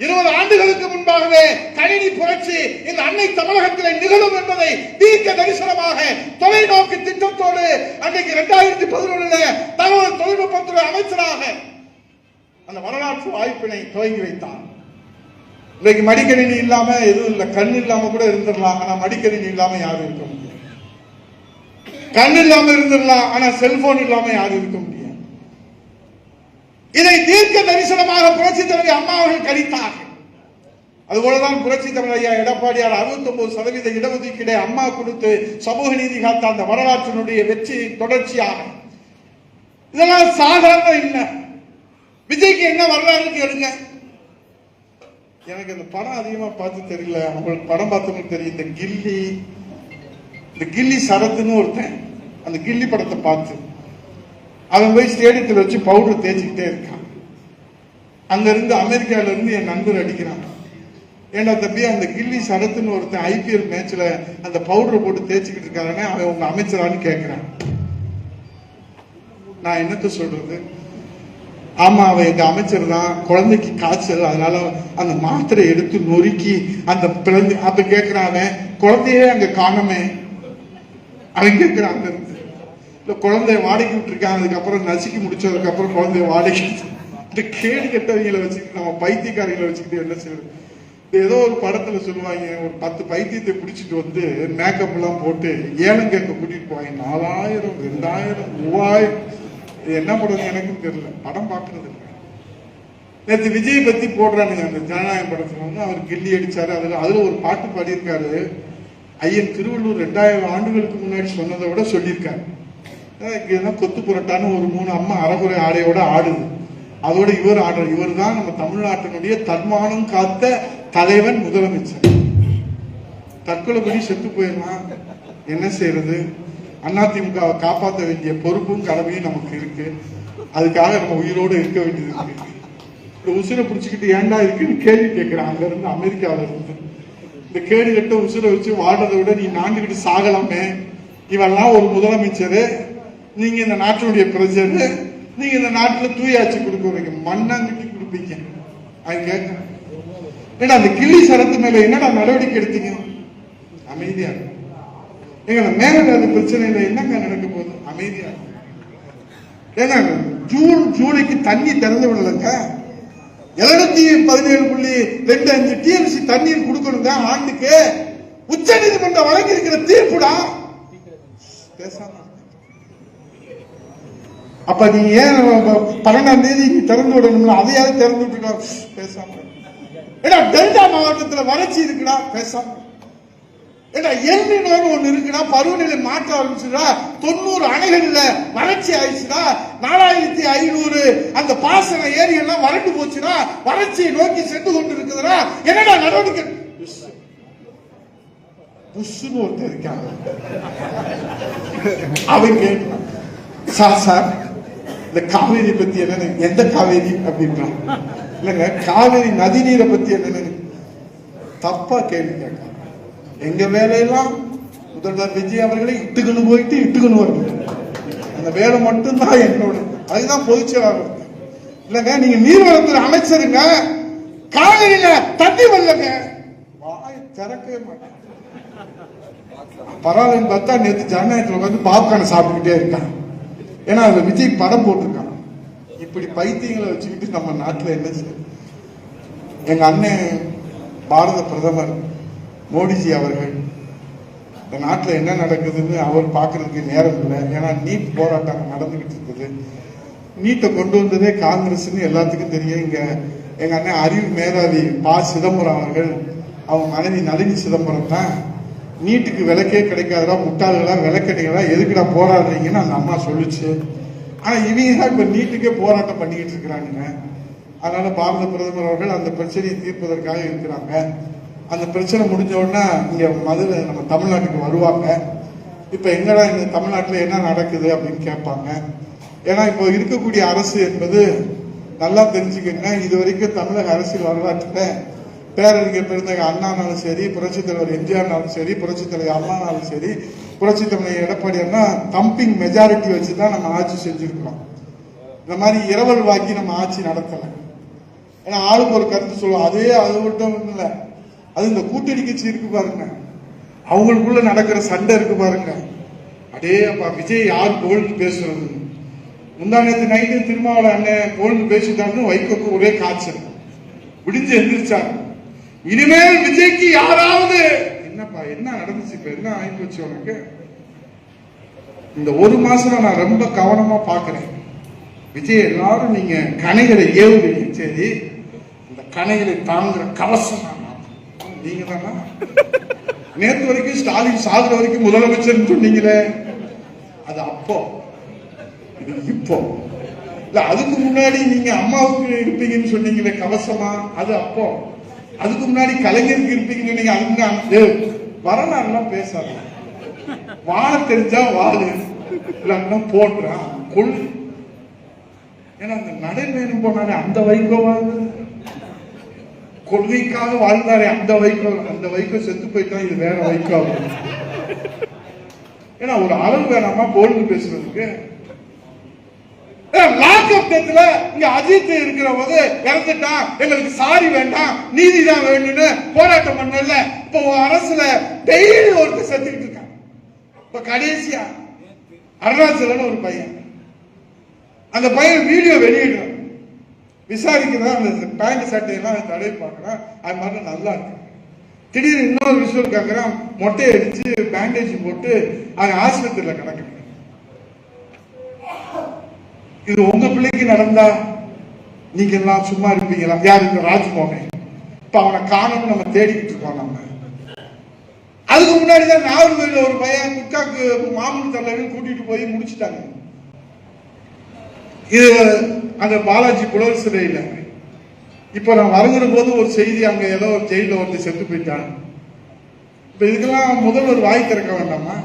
Speaker 1: 20 ஆண்டுகளுக்கு முன்பாகவே கணினி புரட்சி இந்த அன்னை தமிழகத்தில் நிகழும் என்பதை தீர்க்க தரிசனமாக தொலைநோக்கு திட்டத்தோடு அன்றைக்கு 2011 தகவல் தொழில்நுட்பத்துறை அமைச்சராக அந்த வரலாற்று வாய்ப்பினை துவங்கி வைத்தார். இன்றைக்கு மடிக்கணினி இல்லாம எதுவும் இல்லை, கண் இல்லாம கூட இருந்துடலாம், ஆனா மடிக்கணினி இல்லாம யாரும் இருக்க முடியாது. கண் இல்லாம இருந்துடலாம், ஆனா செல்போன் இல்லாம யாரும் இருக்க முடியாது. இதை தீர்க்க தரிசனமாக புரட்சி தலைவி அம்மா அவர்கள் கழித்தார்கள். அதுபோலதான் புரட்சி தலைவர் ஐயா எடப்பாடியார் 69% இடஒதுக்கீடை அம்மா கொடுத்து சமூக நீதி காத்த அந்த வரலாற்றினுடைய வெற்றியின் தொடர்ச்சியாக. இதெல்லாம் சாதாரண இல்லை. விஜய்க்கு என்ன வரலாறு கேளுங்க. எனக்கு அந்த படம் அதிகமா பார்த்து தெரியல, உங்களுக்கு படம் பார்த்தவங்களுக்கு தெரியும். இந்த கில்லி சரத்துன்னு ஒருத்தன் அந்த கில்லி படத்தை பார்த்து அவன் போய் ஸ்டேடியத்தில் வச்சு பவுடர் தேய்ச்சிக்கிட்டே இருக்கான். அங்க இருந்து அமெரிக்கால இருந்து என் நண்பர் அடிக்கிறான், ஏன்னா தம்பி அந்த கில்லி சரத்துன்னு ஒருத்தன் IPL மேட்ச்ல அந்த பவுடர் போட்டு தேய்ச்சிக்கிட்டு இருக்கானே, அவன் உங்க அமைச்சரான்னு கேட்கிறான். நான் என்னத்த சொல்றது? ஆமா, அவன் எங்க அமைச்சர் தான், குழந்தைக்கு காய்ச்சல், அதனால அந்த மாத்திரை எடுத்து நொறுக்கி அந்த பிறந்து அப்ப கேட்கிறான். அவன் குழந்தையே அங்க காணமே. அவன் கேட்கிறான் அங்க இருந்து, இல்ல குழந்தைய வாடகை விட்டுருக்கான், அதுக்கப்புறம் நசுக்கி முடிச்சதுக்கு அப்புறம் குழந்தைய வாடகை. இந்த கேடு கெட்டவங்களை வச்சுக்கிட்டு நம்ம பைத்தியக்காரங்களை வச்சுக்கிட்டு என்ன செய்யறது? ஏதோ ஒரு படத்துல சொல்லுவாங்க, ஒரு 10 பைத்தியத்தை பிடிச்சிட்டு வந்து மேக்கப் எல்லாம் போட்டு ஏலம் கேட்க கூட்டிட்டு போவாங்க. 4000 2000 3000. என்ன படம் எனக்கு தெரியல, படம் பாக்குறது இல்லை. நேற்று விஜய் பத்தி போடுறானுங்க அந்த ஜனநாயக படத்துல வந்து அவர் கில்லி அடிச்சாரு. அதுல ஒரு பாட்டு பாடியிருக்காரு. ஐயன் திருவள்ளூர் 2000 ஆண்டுகளுக்கு முன்னாடி சொன்னதை விட சொல்லியிருக்காரு. கொத்து புரட்டான்னு ஒரு 3 அம்மா அறகுறை ஆடையோட ஆடுது. அதோட இவர் ஆடுறார். இவர் தான் நம்ம தமிழ்நாட்டினுடைய தன்மானம் காத்த தலைவன், முதலமைச்சர். தற்கொலை பண்ணி செத்து போயிடலாம், என்ன செய்யறது? அதிமுகவை காப்பாற்ற வேண்டிய பொறுப்பும் கடமையும் நமக்கு இருக்கு. அதுக்காக நம்ம உயிரோடு இருக்க வேண்டியது இருக்கு. இந்த உசுரை பிடிச்சிக்கிட்டு ஏண்டா இருக்குன்னு கேள்வி கேட்கிறேன் அங்க இருந்து, அமெரிக்காவில இருந்து. இந்த கேடு கட்ட உசுரை வச்சு வாடுறதை விட நீ நாண்டுகிட்டு சாகலாமே. இவெல்லாம் ஒரு முதலமைச்சர், நீங்க இந்த நாட்டினுடைய பிரசிடன்ட், நீங்க இந்த நாட்டில் தூயாட்சி கொடுக்குறீங்க, மண்ணாங்கட்டி கொடுப்பீங்க. அவங்க கேட்க ஏன்னா அந்த கிள்ளி சரத்து மேல என்னடா நடவடிக்கை எடுத்தீங்க? அமைதியா எங்க மேகதாது பிரச்சனையில என்னங்க நடக்க போகுது? அமைதியா. ஏன்னா ஜூலைக்கு தண்ணி திறந்து விடலங்க. 717.25 TMC தண்ணீர் கொடுக்கணுங்க ஆண்டுக்கு. உச்ச நீதிமன்றம் வழங்கி இருக்கிற தீர்ப்புடா. பேசாம அப்ப நீ ஏன் 12ஆம் தேதி திறந்து விடணும்ல, அதையாவது திறந்து விட்டுருக்கா? பேசாம. ஏன்னா டெல்டா மாவட்டத்தில் வறட்சி இருக்குடா, பேசாம. ஏன்னா எல்னினோன்னு ஒண்ணு இருக்குடா, பருவநிலை மாற்ற ஆரம்பிச்சுடா, 90 அணைகள்ல வறட்சி ஆயிடுச்சுடா, 4500 அந்த பாசன ஏரி எல்லாம் வறண்டு போச்சுடா, வறட்சியை நோக்கி சென்று கொண்டு இருக்குதுடா. என்னடா நடவடிக்கை? புஷ்னு ஒருத்தர் இருக்காங்க, அவங்க சார் இந்த காவேரி பத்தி என்னன்னு, எந்த காவேரி அப்படின்றான். இல்லங்க, காவேரி நதி நீரை பத்தி என்னன்னு தப்பா கேள்வி கேட்க. எங்க வேலையெல்லாம் முதல்வர் விஜய் அவர்களை இட்டுக்கணும் போயிட்டு இட்டுக்கணும் வரணும், அந்த வேலை மட்டும்தான் என்னோட. அதுதான் பொதுச்செயலாளர். இல்லங்க, நீங்க நீர்வளத்துறை அமைச்சருங்க, காவிரியில தண்ணி வரலங்க, வாய் திறக்கவே மாட்டேன். பரவாயில்லன்னு பார்த்தா நேற்று ஜனநாயகத்தில் வந்து பாப்கார்னை சாப்பிட்டுக்கிட்டே இருக்கான். ஏன்னா அதுல விஜய் படம் போட்டிருக்கான். இப்படி பைத்தியங்களை வச்சுக்கிட்டு நம்ம நாட்டில் என்ன செய்ய? எங்க அண்ணன் பாரத பிரதமர் மோடிஜி அவர்கள் இந்த நாட்டில் என்ன நடக்குதுன்னு அவர் பார்க்கறதுக்கு நேரம் இல்லை. ஏன்னா நீட் போராட்டம் நடந்துகிட்டு இருக்குது. நீட்டை கொண்டு வந்ததே காங்கிரஸ்ன்னு எல்லாத்துக்கும் தெரியும். இங்க எங்க அண்ணன் அறிவு மேதாவி சிதம்பரம் அவர்கள், அவங்க மனைவி நளினி சிதம்பரம் தான் நீட்டுக்கு விளக்கே கிடைக்காதா, முட்டாளர்களா, விளக்கடிகளா, எதுக்குடா போராடுறீங்கன்னு அந்த அம்மா சொல்லிச்சு. ஆனா இவங்க தான் இப்ப நீட்டுக்கே போராட்டம் பண்ணிக்கிட்டு இருக்கிறாங்க. அதனால பாரத பிரதமர் அவர்கள் அந்த பிரச்சனையை தீர்ப்பதற்காக இருக்கிறாங்க. அந்த பிரச்சனை முடிஞ்ச உடனே இங்க மதுரை நம்ம தமிழ்நாட்டுக்கு வருவாங்க. இப்ப எங்கடா இந்த தமிழ்நாட்டில் என்ன நடக்குது அப்படின்னு கேட்பாங்க. ஏன்னா இப்போ இருக்கக்கூடிய அரசு என்பது நல்லா தெரிஞ்சுக்கங்க, இது வரைக்கும் தமிழக அரசியல் வரலாற்றுல பேரறிஞர் பெருந்தகை அண்ணானாலும் சரி, புரட்சி தலைவர் எம்ஜிஆர்னாலும் சரி, புரட்சி தலைவர் அம்மானாலும் சரி, புரட்சி தலைவர் எடப்பாடியார்னா தம்பிங் மெஜாரிட்டி வச்சுதான் நம்ம ஆட்சி செஞ்சிருக்கிறோம். இந்த மாதிரி இரவல் வாக்கி நம்ம ஆட்சி நடத்தல. ஏன்னா ஆளுக்கு ஒரு கருத்து சொல்லுவோம், அதே அது மட்டும் இல்லை, அது இந்த கூட்டணி கட்சி இருக்கு பாருங்க, அவங்களுக்குள்ள நடக்கிற சண்டை இருக்கு பாருங்க. அடே அப்பா, விஜய் யார் புகழ்ந்து பேசுறது? முந்தானத்து நைட்டு திருமாவளவன் அண்ணன் புகழ்ந்து பேசிட்டாருன்னு வைகோக்கு ஒரே காய்ச்சல், விடிஞ்சு எந்திரிச்சாங்க. இனிமேல் விஜய்க்கு யாராவது என்னப்பா என்ன நடந்துச்சு, இப்ப என்ன ஆயிப்போச்சு உனக்கு? இந்த ஒரு மாசம் நான் ரொம்ப கவனமா பாக்குறேன். விஜய் எல்லாரும் நீங்க கணைகளை ஏவுவீங்க, சரி, இந்த கணைகளை தாங்குற கவசம் நீங்க தானா? நேற்று வரைக்கும் ஸ்டாலின் சாகுற வரைக்கும் முதலமைச்சர் சொன்னீங்களே, அது அப்போ, இது இப்போ இல்ல. அதுக்கு முன்னாடி நீங்க அம்மாவுக்கு இருப்பீங்கன்னு சொன்னீங்களே கவசமா, அது அப்போ. அதுக்கு முன்னாடி கலைஞருக்கு இருப்பீங்கன்னு சொன்னீங்க, அதுக்கு வரலாறுலாம் பேசாத. வாழ தெரிஞ்சா வாழு, இல்லைன்னா போடுறான் கொள். ஏன்னா அந்த நடைமேலும் போனாலே அந்த வைகோ வாழ்ந்து, கொள்கைக்காக வாழ்ந்தாரே அந்த வைகோ, அந்த வைகோ செத்து போயிட்டா இது வேற வைகோ. ஏன்னா ஒரு அளவு வேணாமா போல்டு பேசுறதுக்கு? இங்க அஜித் இருக்கிற போது இறந்துட்டான், எங்களுக்கு சாரி வேண்டாம், நீதி தான் வேணும்னு போராட்டம் பண்ணல. இப்போ அரசுல டெய்லி ஒருத்தர் செத்துக்கிட்டு இருக்கான். இப்ப கடைசியா அருணாச்சலன்னு ஒரு பையன், அந்த பையன் வீடியோ வெளியிடுறான், விசாரிக்கிறதா அந்த பேண்ட் சட்டையெல்லாம் தடவை பார்க்கறான், அது மாதிரி நல்லா இருக்கு. திடீர்னு இன்னொரு விஷயம் கேட்கறான், மொட்டையை அடிச்சு பேண்டேஜ் போட்டு அவன் ஆஸ்பத்திரியில கிடக்குறான். இது உங்க பிள்ளைக்கு நடந்தா நீங்க எல்லாம் சும்மா இருப்பீங்களா? யாரு? இந்த ராஜ்மோகன். இப்ப அவனை காணணும் நம்ம தேடிக்கிட்டு இருக்கோம். நம்ம அதுக்கு முன்னாடிதான் நாகர்கோயில ஒரு பையன் குட்காக்கு மாமூல் தலைவர்கள் கூட்டிட்டு போய் முடிச்சுட்டாங்க. இது அந்த பாலாஜி புலவர் சிலையில. இப்ப நான் வருகிற போது ஒரு செய்தி, அங்க ஏதோ ஒரு ஜெயில வந்து செத்து போயிட்டான். இப்ப இதுக்கெல்லாம் முதல்வர் வாய் திறக்க வேண்டாமா?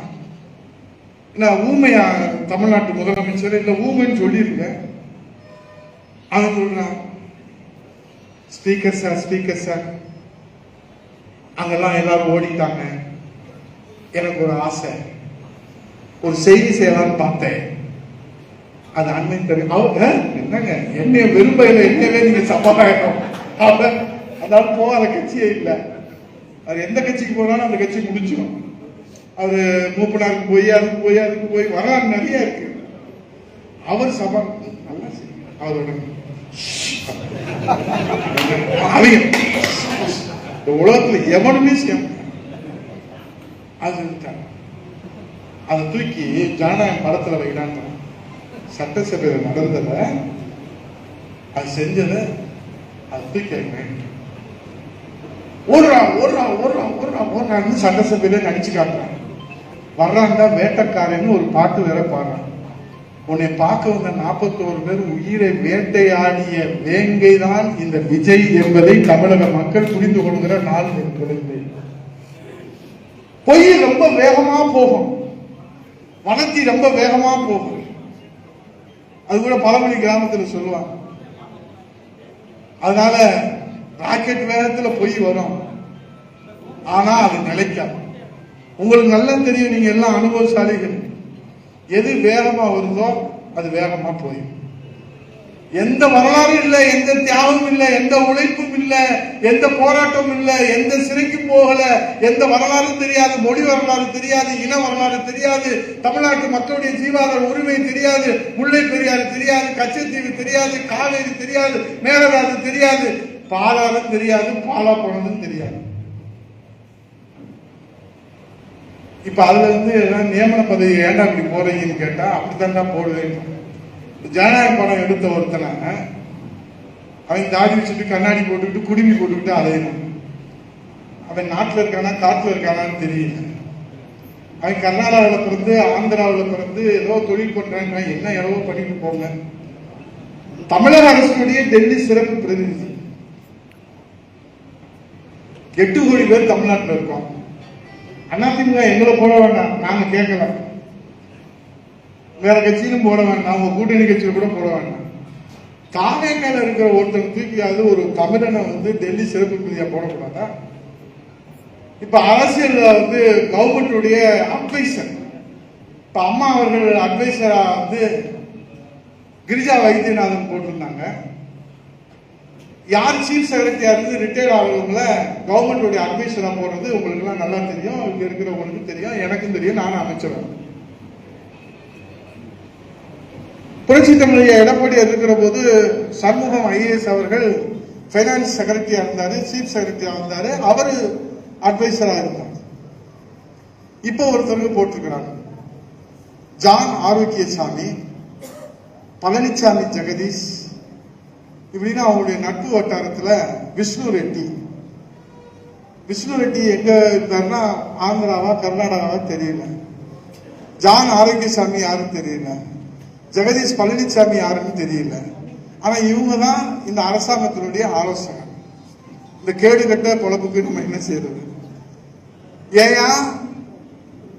Speaker 1: ஊமையா தமிழ்நாட்டு முதலமைச்சர்? இல்ல ஊமைன்னு சொல்லியிருக்கேன். அவன் சொல்றான், ஸ்பீக்கர் சார், ஸ்பீக்கர் சார், அங்கெல்லாம் எல்லாரும் ஓடிட்டாங்க, எனக்கு ஒரு ஆசை, ஒரு செய்தி செய்யலாம்னு பார்த்தேன், அது அண்மை தெரியும். என்னங்க என்னைய விரும்பல, என்னவே நீங்க சமாதானம். அதனால போகாத கட்சியே இல்லை. அது எந்த கட்சிக்கு போனாலும் அந்த கட்சி முடிச்சிடும். அவரு மூப்பனாருக்கு போய் அதுக்கு போய் அதுக்கு போய் வரலாறு நிறைய இருக்கு. அவர் சபா நல்லா அவரோட உலகத்துல எவனுமே செய்ய அது அதை தூக்கி ஜனநாயகம் படத்துல வைக்கிறான். சட்டசபையில் நடந்தத, அது செஞ்சத அது தூக்கி வைக்கிறேன். ஓடுறான் சட்டசபையில நடிச்சு காட்டுறான். வர்றான்டா வேட்டைக்காரன்னு ஒரு பாட்டு வேற பாடுறான். உன்னை பார்க்க வந்த 41 பேர் உயிரை வேட்டையாடிய வேங்கை தான் இந்த விஜய் என்பதை தமிழக மக்கள் புரிந்து கொள்கிற நாள் இருக்கிறது. பொய் ரொம்ப வேகமா போகும், வளர்ச்சி ரொம்ப வேகமா போகும். அது கூட பழமொழி கிராமத்தில் சொல்லுவாங்க. அதனால ராக்கெட் வேகத்துல பொய் வரும், ஆனா அது நிலைக்காது. உங்களுக்கு நல்லா தெரியும், நீங்க எல்லாம் அனுபவசாலிகள். எது வேகமா வருதோ அது வேகமா போயும். எந்த வரலாறும் இல்லை, எந்த தியாகமும் இல்லை, எந்த உழைப்பும் இல்லை, எந்த போராட்டமும் இல்லை, எந்த சிறைக்கும் போகல, எந்த வரலாறும் தெரியாது, மொழி வரலாறு தெரியாது, இன வரலாறு தெரியாது, தமிழ்நாட்டு மக்களுடைய ஜீவாதார உரிமை தெரியாது, முல்லை பெரியாறு தெரியாது, கச்சத்தீவு தெரியாது, காவேரி தெரியாது, மேகதாது தெரியாது, பாலாறும் தெரியாது, பாலா போனதும் தெரியாது. இப்ப அதுல இருந்து நியமன பதவி ஏண்டா இப்படி போறீங்கன்னு கேட்டா, அப்படித்தான் போடுவேன். ஜனநாயக படம் எடுத்த ஒருத்தனை அவன் தாடி வச்சுட்டு கண்ணாடி போட்டுக்கிட்டு குடுமி போட்டுக்கிட்டு அலையணும். அவன் நாட்டில் இருக்கானா காட்டுல இருக்கானான்னு தெரியல. அவன் கர்நாடகாவில் பிறந்து ஆந்திராவில் பிறந்து ஏதோ தொழில் பண்றாங்க, என்ன எவ்வளவோ பண்ணிட்டு போங்க. தமிழக அரசுடைய டெல்லி சிறப்பு பிரதிநிதி. 8 கோடி பேர் தமிழ்நாட்டில் இருக்கோம். அதிமுக எங்களை போட வேண்டாம், நாங்க கேட்கல. வேற கட்சியிலும் போட வேண்டாம், உங்க கூட்டணி கட்சியில கூட போட வேண்டாம். தாவேக்கால இருக்கிற ஒருத்தர் தூக்கியாவது ஒரு தமிழனை டெல்லி சிறப்பு பிரதியா போடக்கூடாதா? இப்ப அரசியல் கவர்மெண்டுடைய அட்வைசர், இப்ப அம்மா அவர்கள் அட்வைசரா கிரிஜா வைத்தியநாதன் போட்டிருந்தாங்க. யார் சீஃப் செக்ரட்டரியா இருந்து ரிட்டையர் ஆகிறவங்கள கவர்மெண்டோட அட்வைசரா போறது உங்களுக்கு எல்லாம் நல்லா தெரியும், இங்க இருக்கிறவங்களுக்கு தெரியும், எனக்கும் தெரியும், நானும் அமைச்சர். புரட்சி தமிழக எடப்பாடி இருக்கிற போது சண்முகம் ஐஏஎஸ் அவர்கள் பைனான்ஸ் செக்ரட்டரியா இருந்தாரு, சீஃப் செக்ரட்டரியா இருந்தாரு, அவரு அட்வைசரா இருந்தார். இப்போ ஒருத்தருக்கு போட்டிருக்கிறாங்க, ஜான் ஆரோக்கியசாமி பழனிசாமி ஜெகதீஷ் இப்படின்னா அவங்களுடைய நட்பு வட்டாரத்துல விஷ்ணு ரெட்டி எங்க இருந்தாருன்னா ஆந்திராவா கர்நாடகாவா தெரியல. ஜான் ஆரோக்கியசாமி யாரும் தெரியல. ஜெகதீஷ் பழனிசாமி யாருன்னு தெரியல. ஆனா இவங்க தான் இந்த அரசாங்கத்தினுடைய ஆலோசனை. இந்த கேடு கட்ட பொழப்புக்கு நம்ம என்ன செய்யறது? ஏயா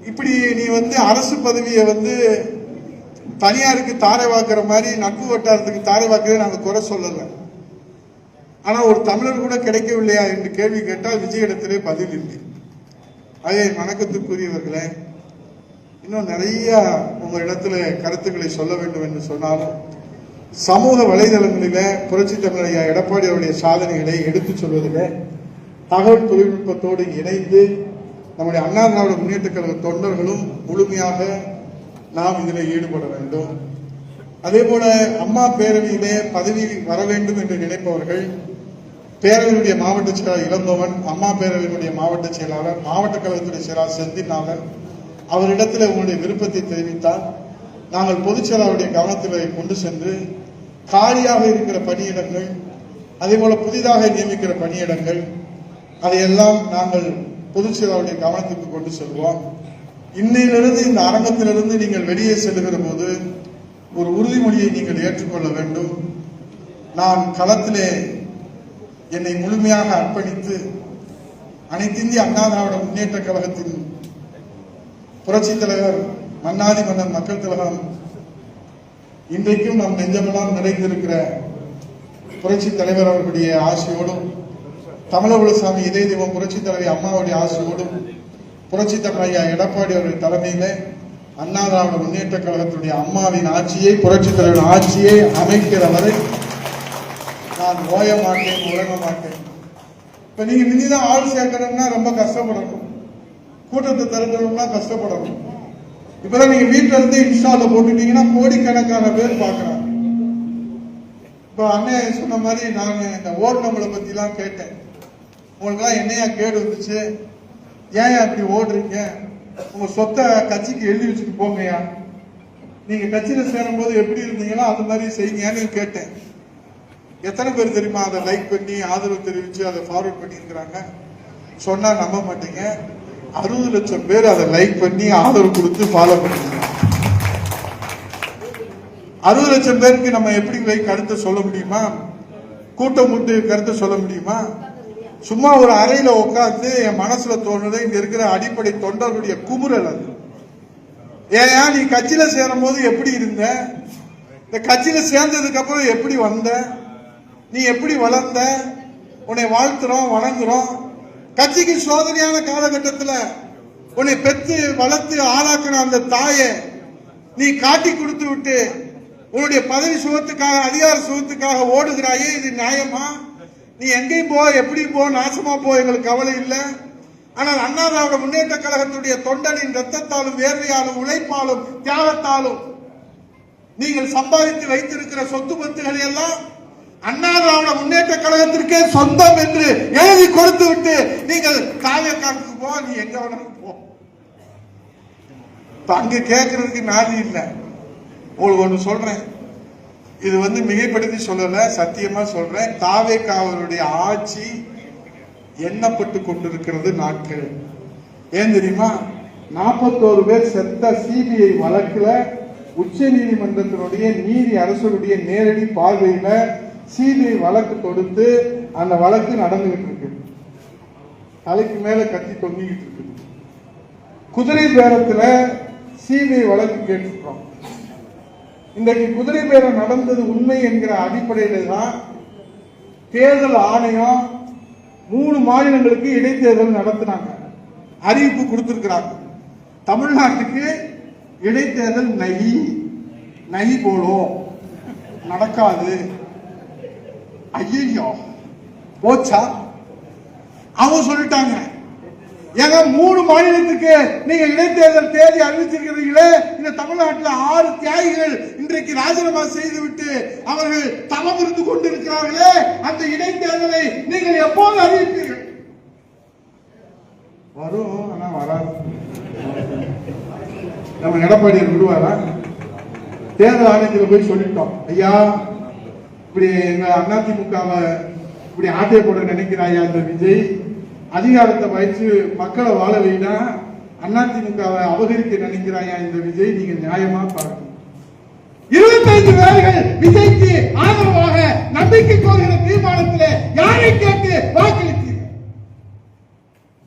Speaker 1: இப்படி நீ அரசு பதவியை தனியாருக்கு தாரை வாக்குற மாதிரி நட்பு வட்டாரத்துக்கு தாரை வாக்குறதை நாங்கள் குறை சொல்லல. ஆனா ஒரு தமிழர் கூட கிடைக்கவில்லையா என்று கேள்வி கேட்டால் விஜயிடத்திலே பதில் இல்லை. அதே வணக்கத்துக்குரியவர்களே, இன்னும் நிறைய உங்க இடத்துல கருத்துக்களை சொல்ல வேண்டும் என்று சொன்னாலும் சமூக வலைதளங்களில புரட்சி தமிழர் ஐயா எடப்பாடி அவருடைய சாதனைகளை எடுத்துச் சொல்வதில் தகவல் தொழில்நுட்பத்தோடு இணைந்து நம்முடைய அண்ணா திராவிட முன்னேற்ற கழக தொண்டர்களும் முழுமையாக நாம் இதில் ஈடுபட வேண்டும். அதே போல அம்மா பேரவையிலே பதவி வர வேண்டும் என்று நினைப்பவர்கள் பேரவையினுடைய மாவட்ட செயலாளர் இளங்கோவன், அம்மா பேரவையினுடைய மாவட்ட செயலாளர், மாவட்ட கழகத்துடைய செயலாளர் செந்தில்நாதன் அவரிடத்தில் உங்களுடைய விருப்பத்தை தெரிவித்தால் நாங்கள் பொதுச் செயலாளருடைய கவனத்தில் கொண்டு சென்று காலியாக இருக்கிற பணியிடங்கள், அதே போல புதிதாக நியமிக்கிற பணியிடங்கள் அதையெல்லாம் நாங்கள் பொதுச் செயலாளருடைய கவனத்துக்கு கொண்டு செல்வோம். இன்னையிலிருந்து இந்த அரங்கத்திலிருந்து நீங்கள் வெளியே செல்லுகிற போது ஒரு உறுதிமொழியை நீங்கள் ஏற்றுக்கொள்ள வேண்டும். நான் களத்திலே என்னை முழுமையாக அர்ப்பணித்து அனைத்து இந்திய அண்ணா திராவிட முன்னேற்ற கழகத்தின் புரட்சி தலைவர் மன்னாதி மன்னன் மக்கள் திலகம் இன்றைக்கும் நம் நெஞ்சமெல்லாம் நிறைந்திருக்கிற புரட்சி தலைவர் அவர்களுடைய ஆசையோடும் தமிழகுலசாமி இதய தெய்வம் புரட்சி தலைவர் அம்மாவுடைய ஆசையோடும் புரட்சி தலைவர் ஐயா எடப்பாடி அவருடைய தலைமையில அண்ணா திராவிட முன்னேற்ற கழகத்துடைய அம்மாவின் ஆட்சியை புரட்சி தலைவர் ஆட்சியை அமைக்கிற வரை நான் ஓய மாட்டேன், உறங்க மாட்டேன். இப்ப நீங்க மிஞ்சிதான் ஆள் சேர்க்கணும்னா ரொம்ப கஷ்டப்படணும், கூட்டத்தை திரட்டணும்னா கஷ்டப்படணும். இப்பதான் நீங்க வீட்டுல இருந்து இன்ஸ்டால போட்டுட்டீங்கன்னா கோடிக்கணக்கான பேர் பாக்குறாங்க. இப்ப அண்ணன் சொன்ன மாதிரி நான் இந்த ஓட் நம்பரை பத்தி எல்லாம் கேட்டேன். உங்களுக்கு எல்லாம் என்னையா கேடு வந்துச்சு, ஏன் அப்படி ஓடுறீங்க, உங்க சொத்தை கட்சிக்கு எழுதி வச்சுட்டு போங்கயா, நீங்க கட்சியில சேரும் போது எப்படி இருந்தீங்களோ அது மாதிரி செய்யுங்கன்னு கேட்டேன். எத்தனை பேர் தெரியுமா அதை லைக் பண்ணி ஆதரவு தெரிவிச்சு அதை ஃபார்வர்ட் பண்ணி இருக்கிறாங்க? சொன்னா நம்ப மாட்டீங்க, 60 லட்சம் பேர் அதை லைக் பண்ணி ஆதரவு கொடுத்து ஃபாலோ பண்ணிருக்காங்க. 60 லட்சம் பேருக்கு நம்ம எப்படி கருத்தை சொல்ல முடியுமா? கூட்டம் கூட்டு கருத்தை சொல்ல முடியுமா? சும்மா ஒரு அறையில உட்கார்ந்து என் மனசுல தோணுது இங்க இருக்கிற அடிப்படை தொண்டர்களுடைய குமுறல் அது. ஏயா நீ கட்சியில சேரும் போது எப்படி இருந்த, இந்த கட்சியில சேர்ந்ததுக்கு அப்புறம் எப்படி வந்த, நீ எப்படி வளர்ந்த, உன்னை வாழ்த்துறோம் வணங்குறோம். கட்சிக்கு சோதனையான காலகட்டத்தில் உன்னை பெற்று வளர்த்து ஆளாக்கின அந்த தாயை நீ காட்டி கொடுத்து விட்டு உன்னுடைய பதவி சுகத்துக்காக அதிகார சுகத்துக்காக ஓடுகிறாயே, இது நியாயமா? நீ எங்கேயும் போ, எப்படி போ, நாசமா போ, எங்களுக்கு கவலை இல்லை. ஆனால் அண்ணா திராவிட முன்னேற்ற கழகத்துடைய தொண்டனின் ரத்தத்தாலும் வேர்வையாலும் உழைப்பாலும் தியாகத்தாலும் நீங்கள் சம்பாதித்து வைத்திருக்கிற சொத்து பத்துகளை எல்லாம் அண்ணா திராவிட முன்னேற்ற கழகத்திற்கே சொந்தம் என்று எழுதி கொடுத்து விட்டு நீங்கள் தாவேக்காவுக்கு போ, நீ எங்க வேணாலும் போ. அங்க கேட்கறதுக்கு நாதி இல்லை. உங்களுக்கு ஒண்ணு சொல்றேன், இது மிகைப்படுத்தி சொல்லல, சத்தியமா சொல்றேன். தாவேக்காவருடைய ஆட்சி எண்ணப்பட்டு கொண்டிருக்கிறது நாட்கள். ஏன் தெரியுமா? 41 பேர் செத்த சிபிஐ வழக்குல உச்ச நீதிமன்றத்தினுடைய நீதி அரசருடைய நேரடி பார்வையில சிபிஐ வழக்கு தொடுத்து அந்த வழக்கு நடந்துகிட்டு இருக்கு. தலைக்கு மேல கத்தி தொங்கிக்கிட்டு இருக்கு. குதிரை பேரத்துல சிபிஐ வழக்கு கேட்டிருக்கோம். இன்றைக்கு குதிரை பேரம் நடந்தது உண்மை என்கிற அடிப்படையில தான் தேர்தல் ஆணையம் 3 மாநிலங்களுக்கு இடைத்தேர்தல் நடத்தினாங்க, அறிவிப்பு கொடுத்திருக்கிறாங்க. தமிழ்நாட்டுக்கு இடைத்தேர்தல் நகி போலும், நடக்காது. ஐயோ போச்சா? அவங்க சொல்லிட்டாங்க. ஏங்க 3 மாநிலத்துக்கு நீங்க இடைத்தேர்தல் தேதி அறிவிச்சிருக்கிறீங்களே, இந்த தமிழ்நாட்டில் 6 தியாகிகள் இன்றைக்கு ராஜினாமா செய்துவிட்டு அவர்கள் தவம் இருந்து கொண்டிருக்கிறார்களே, அந்த இடைத்தேர்தலை நீங்கள் எப்போது அறிவிப்பீர்கள்? வரும், ஆனா வராது. நம்ம எடப்பாடியார் விடுவாரா? தேர்தல் ஆணையத்தில் போய் சொல்லிட்டோம், ஐயா இப்படி எங்க அதிமுகவை இப்படி ஆட்டைய போட நினைக்கிறாயா இந்த விஜய், அதிகாரத்தை வச்சு மக்களை வாழ வைனா அதிமுகவை அபகரிக்க நினைக்கிறாயா இந்த விஜய், நீங்க நியாயமா பாருங்க. 25 பேர்கள் விஜய்க்கு ஆதரவாக நம்பிக்கை கோருகிற தீர்மானத்தில் யாரை கேட்டு வாக்களித்தீர்கள்?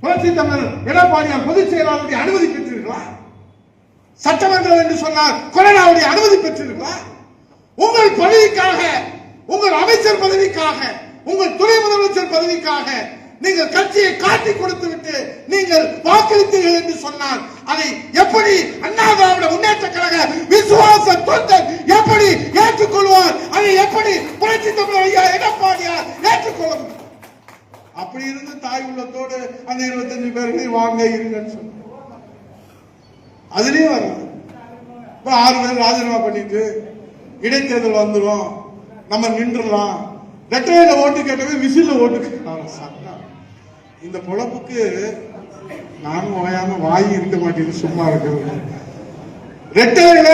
Speaker 1: புரட்சி தமிழர் எடப்பாடியார் பொதுச் செயலாளருடைய அனுமதி பெற்றீர்களா? சட்டமன்றம் என்று சொன்னார் கொரோனாவுடைய அனுமதி பெற்றீர்களா? உங்கள் பதவிக்காக, உங்கள் அமைச்சர் பதவிக்காக, உங்கள் துணை முதலமைச்சர் பதவிக்காக நீங்கள் கட்சியை காட்டி கொடுத்து விட்டு நீங்கள் வாக்களித்தீர்கள் என்று சொன்னால் அதை எப்படி அண்ணா திராவிட முன்னேற்ற கழக விசுவாச தொண்டர் எப்படி ஏற்றுக்கொள்வார்? அதை எப்படி புரட்சி தமிழர் ஐயா எடப்பாடியார் ஏற்றுக்கொள்ள முடியும்? அப்படி இருந்து தாய் உள்ளத்தோடு அந்த 25 பேர்களை வாங்க இருங்கன்னு சொன்ன அதுலயும் வரல. இப்ப 6 பேர் ராஜினாமா பண்ணிட்டு இடைத்தேர்தல் வந்துடும், நம்ம நின்றுலாம், ரெட்டையில ஓட்டு கேட்டவே விசில்ல ஓட்டு சட்டம். இந்த பொழப்புக்கு நானும் ஓயாம வாய் இருக்க மாட்டேங்குது, சும்மா இருக்கிறது. ரெட்டையில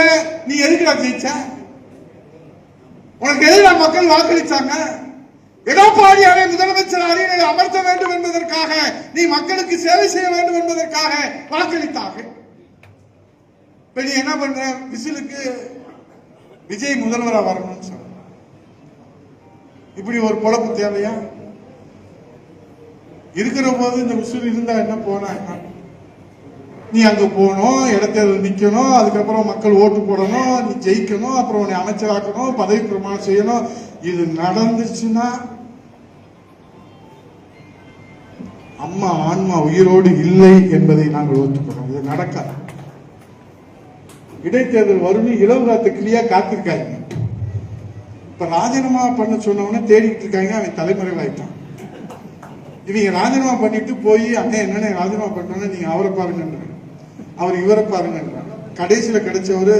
Speaker 1: நீ எதுக்குடா ஜெயிச்ச? உனக்கு எதிராக மக்கள் வாக்களிச்சாங்க. எடப்பாடியாரை முதலமைச்சர் அரியணையில் அமர்த்த வேண்டும் என்பதற்காக, நீ மக்களுக்கு சேவை செய்ய வேண்டும் என்பதற்காக வாக்களித்தாங்க. இப்ப நீ என்ன பண்ற? விசிலுக்கு விஜய் முதல்வரா வரணும்னு சொல்ற. இப்படி ஒரு பொழப்பு தேவையா? இருக்கிற போது இந்த விசில் இருந்தா என்ன, போனா என்ன? நீ அங்க போகணும், இடத்தேர்தல் நிக்கணும், அதுக்கப்புறம் மக்கள் ஓட்டு போடணும், நீ ஜெயிக்கணும், அப்புறம் உன்னை அமைச்சராக்கணும், பதவி பிரமாணம் செய்யணும். இது நடந்துச்சுன்னா அம்மா ஆன்மா உயிரோடு இல்லை என்பதை நாங்கள் ஒத்துக்கிறோம். இது நடக்காது. இடைத்தேர்தல் வரும் இளவுராத்த கிளியா காத்திருக்காங்க. இப்ப ராஜினாமா பண்ண சொன்னவன தேடிட்டு இருக்காங்க. அவன் தலைமுறைகள் ஆயிட்டான். இவங்க ராஜினாமா பண்ணிட்டு போய் அண்ணன் என்னென்ன ராஜினாமா பண்ணோன்னு நீங்க அவரை பாருங்க, அவர் இவரை பாருங்க. கடைசியில கிடைச்சவரு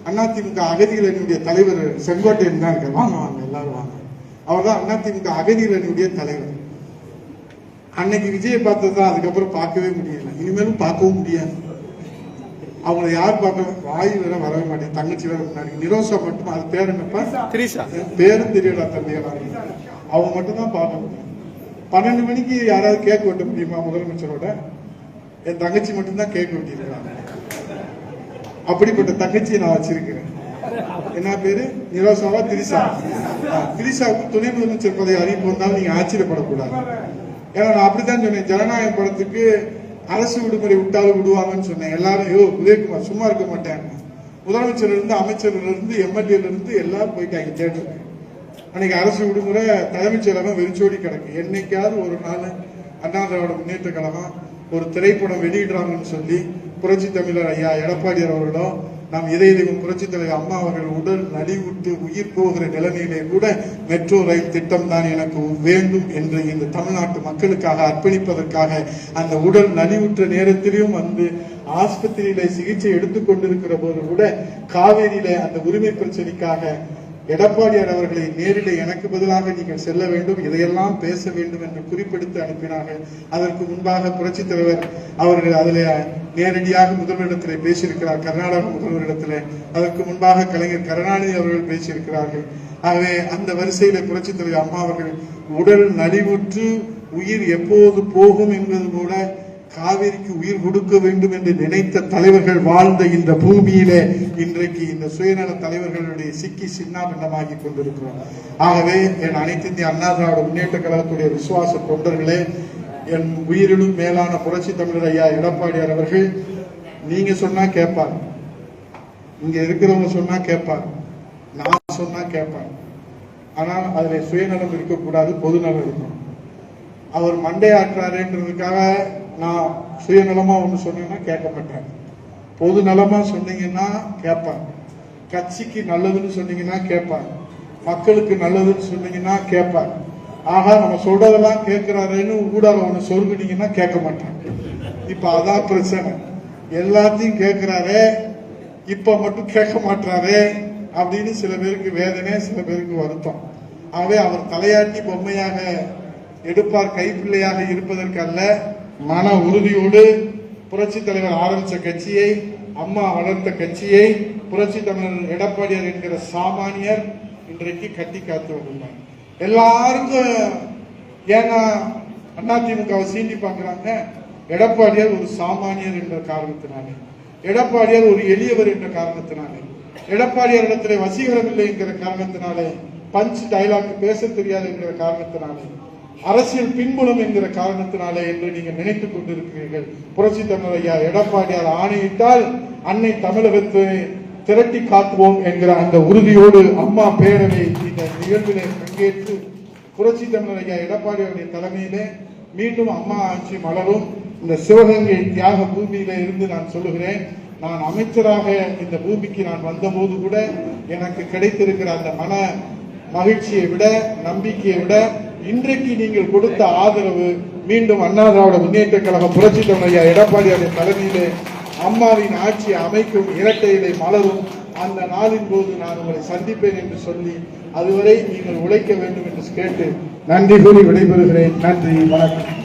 Speaker 1: அதிமுக அகதிகள் அணியுடைய தலைவர் செங்கோட்டையன் தான் இருக்காரு. வாங்க வாங்க எல்லாரும் வாங்க. அவர் தான் அதிமுக அகதிகள் அணியுடைய தலைவர். அன்னைக்கு விஜயை பார்த்ததுதான், அதுக்கப்புறம் பார்க்கவே முடியல, இனிமேலும் பார்க்கவும் முடியாது. அவங்களை யார் பார்க்க வாயு வேற வரவே மாட்டேன். தங்கச்சி வேற முன்னாடி நிரோசா மட்டும், அது பேர் என்னப்பா? பேரும் தெரியல தம்பியா. அவங்க மட்டும் தான் பார்க்க முடியும். 12 மணிக்கு யாராவது கேக் வெட்ட முடியுமா முதலமைச்சரோட? என் தங்கச்சி மட்டும்தான் கேக் வெட்டிருக்காங்க. அப்படிப்பட்ட தங்கச்சியை நான் வச்சிருக்கிறேன். என்ன பேரு? நிரோசாவா திரிசா? திரிசாவுக்கு துணை முதலமைச்சர் பதவி அறிவிப்பு வந்தாலும் நீங்க ஆச்சரியப்படக்கூடாது. ஏன்னா நான் அப்படித்தான் சொன்னேன். ஜனநாயக படத்துக்கு அரசு விடுமுறை விட்டாலும் விடுவாங்கன்னு சொன்னேன். எல்லாரும் உதயகுமார் சும்மா இருக்க மாட்டேன். முதலமைச்சர் இருந்து, அமைச்சர்ல இருந்து, எம்எல்ஏல இருந்து எல்லாரும் போயிட்டாங்க தேட்டருக்கு. அன்னைக்கு அரசு விடுமுறை, தலைமைச் செயலகம் வெறிச்சோடி கிடக்கு. என்னைக்காவது ஒரு நாள் அண்ணா திராவிட முன்னேற்ற கழகம் ஒரு திரைப்படம் வெளியிடுறாங்கன்னு சொல்லி புரட்சி தமிழர் ஐயா எடப்பாடியார் அவர்களும் நாம் இதய தெய்வம் புரட்சி தலைவர் அம்மா அவர்கள் உடல் நலிவுற்று உயிர் போகிற நிலைமையிலே கூட மெட்ரோ ரயில் திட்டம் தான் எனக்கு வேண்டும் என்று இந்த தமிழ்நாட்டு மக்களுக்காக அர்ப்பணிப்பதற்காக அந்த உடல் நலிவுற்ற நேரத்திலும் வந்து ஆஸ்பத்திரியில சிகிச்சை எடுத்துக் கொண்டிருக்கிற போது கூட காவேரியில அந்த உரிமை பிரச்சனைக்காக எடப்பாடியார் அவர்களை நேரிலே எனக்கு பதிலாக நீங்கள் செல்ல வேண்டும், இதையெல்லாம் பேச வேண்டும் என்று குறிப்பிடுத்து அனுப்பினார்கள். அதற்கு முன்பாக புரட்சித் தலைவர் அவர்கள் அதில் நேரடியாக முதல்வரிடத்திலே பேசியிருக்கிறார், கர்நாடக முதல்வரிடத்திலே. அதற்கு முன்பாக கலைஞர் கருணாநிதி அவர்கள் பேசியிருக்கிறார்கள். ஆகவே அந்த வரிசையில புரட்சித் தலைவர் அம்மா அவர்கள் உடல் நலிவுற்று உயிர் எப்போது போகும் என்பது கூட காவிரிக்கு உயிர் கொடுக்க வேண்டும் என்று நினைத்த தலைவர்கள் வாழ்ந்த இந்த பூமியிலே இன்றைக்கு இந்த சுயநல தலைவர்களுடைய சிக்கி சின்னாபின்னமாகி கொண்டிருக்கிறோம். ஆகவே என் அனைத்து இந்திய அண்ணா திராவிட முன்னேற்ற கழகத்துடைய விசுவாச தொண்டர்களே, என் உயிரிலும் மேலான புரட்சி தமிழர் ஐயா எடப்பாடியார் அவர்கள், நீங்க சொன்னா கேட்பார், இங்க இருக்கிறவங்க சொன்னா கேட்பார், நான் சொன்னா கேட்பார். ஆனால் அதுல சுயநலம் இருக்கக்கூடாது, பொதுநலம் இருக்கணும். அவர் மண்டையாற்றாருன்றதுக்காக நான் சுயநலமா ஒண்ணு சொன்னேன்னா கேட்க மாட்டேன். பொது நலமா சொன்னீங்கன்னா கேட்பார். கட்சிக்கு நல்லதுன்னு சொன்னீங்கன்னா கேட்பார். மக்களுக்கு நல்லதுன்னு சொன்னீங்கன்னா கேட்பார். ஆகா நம்ம சொல்றதெல்லாம் கேட்கிறாருன்னு ஊடால ஒண்ணு சொல்லுனீங்கன்னா கேட்க மாட்டேன். இப்ப அதான் பிரச்சனை. எல்லாத்தையும் கேட்கிறாரு, இப்ப மட்டும் கேட்க மாட்டாரு அப்படின்னு சில பேருக்கு வேதனை, சில பேருக்கு வருத்தம். ஆகவே அவர் தலையாட்டி பொம்மையாக எடுப்பார், கைப்பிள்ளையாக இருப்பதற்கு அல்ல, மன உறுதியோடு புரட்சி தலைவர் ஆரம்பிச்ச கட்சியை, அம்மா வளர்த்த கட்சியை புரட்சி தமிழர் எடப்பாடியார் என்கிற சாமானியர் இன்றைக்கு கட்டி காத்து வருகிறார். எல்லாருக்கும் ஏன்னா அதிமுகவை சீண்டி பார்க்கிறாங்க. எடப்பாடியார் ஒரு சாமானியர் என்ற காரணத்தினாலே, எடப்பாடியார் ஒரு எளியவர் என்ற காரணத்தினாலே, எடப்பாடியார் இடத்திலே வசீகரம் இல்லை என்கிற காரணத்தினாலே, பஞ்ச் டைலாக் பேச தெரியாது என்கிற காரணத்தினாலே, அரசியல் பின்புலம் என்கிற காரணத்தினாலே என்று நீங்கள் நினைத்துக் கொண்டிருக்கிறீர்கள். புரட்சி தமிழர் ஐயா எடப்பாடியார் ஆணையிட்டால் அன்னை தமிழகத்தை திரட்டி காட்டுவோம் என்கிற அந்த உறுதியோடு அம்மா பேரவை இந்த நிகழ்விலே பங்கேற்று புரட்சி தமிழர் ஐயா எடப்பாடியாருடைய தலைமையிலே மீண்டும் அம்மா ஆட்சி மலரும். இந்த சிவகங்கை தியாக பூமியில இருந்து நான் சொல்லுகிறேன், நான் அமைச்சராக இந்த பூமிக்கு நான் வந்தபோது கூட எனக்கு கிடைத்திருக்கிற அந்த மன மகிழ்ச்சியை விட, நம்பிக்கையை விட, இன்றைக்கு நீங்கள் கொடுத்த ஆதரவு, மீண்டும் அண்ணா திராவிட முன்னேற்ற கழகம் புரட்சி தமிழர் ஐயா எடப்பாடியாருடைய தலைமையிலே அம்மாவின் ஆட்சியை அமைக்கும், இரட்டை இலை மலரும் அந்த நாளின் போது நான் உங்களை சந்திப்பேன் என்று சொல்லி, அதுவரை நீங்கள் உழைக்க வேண்டும் என்று கேட்டு நன்றி கூறி விடைபெறுகிறேன். நன்றி, வணக்கம்.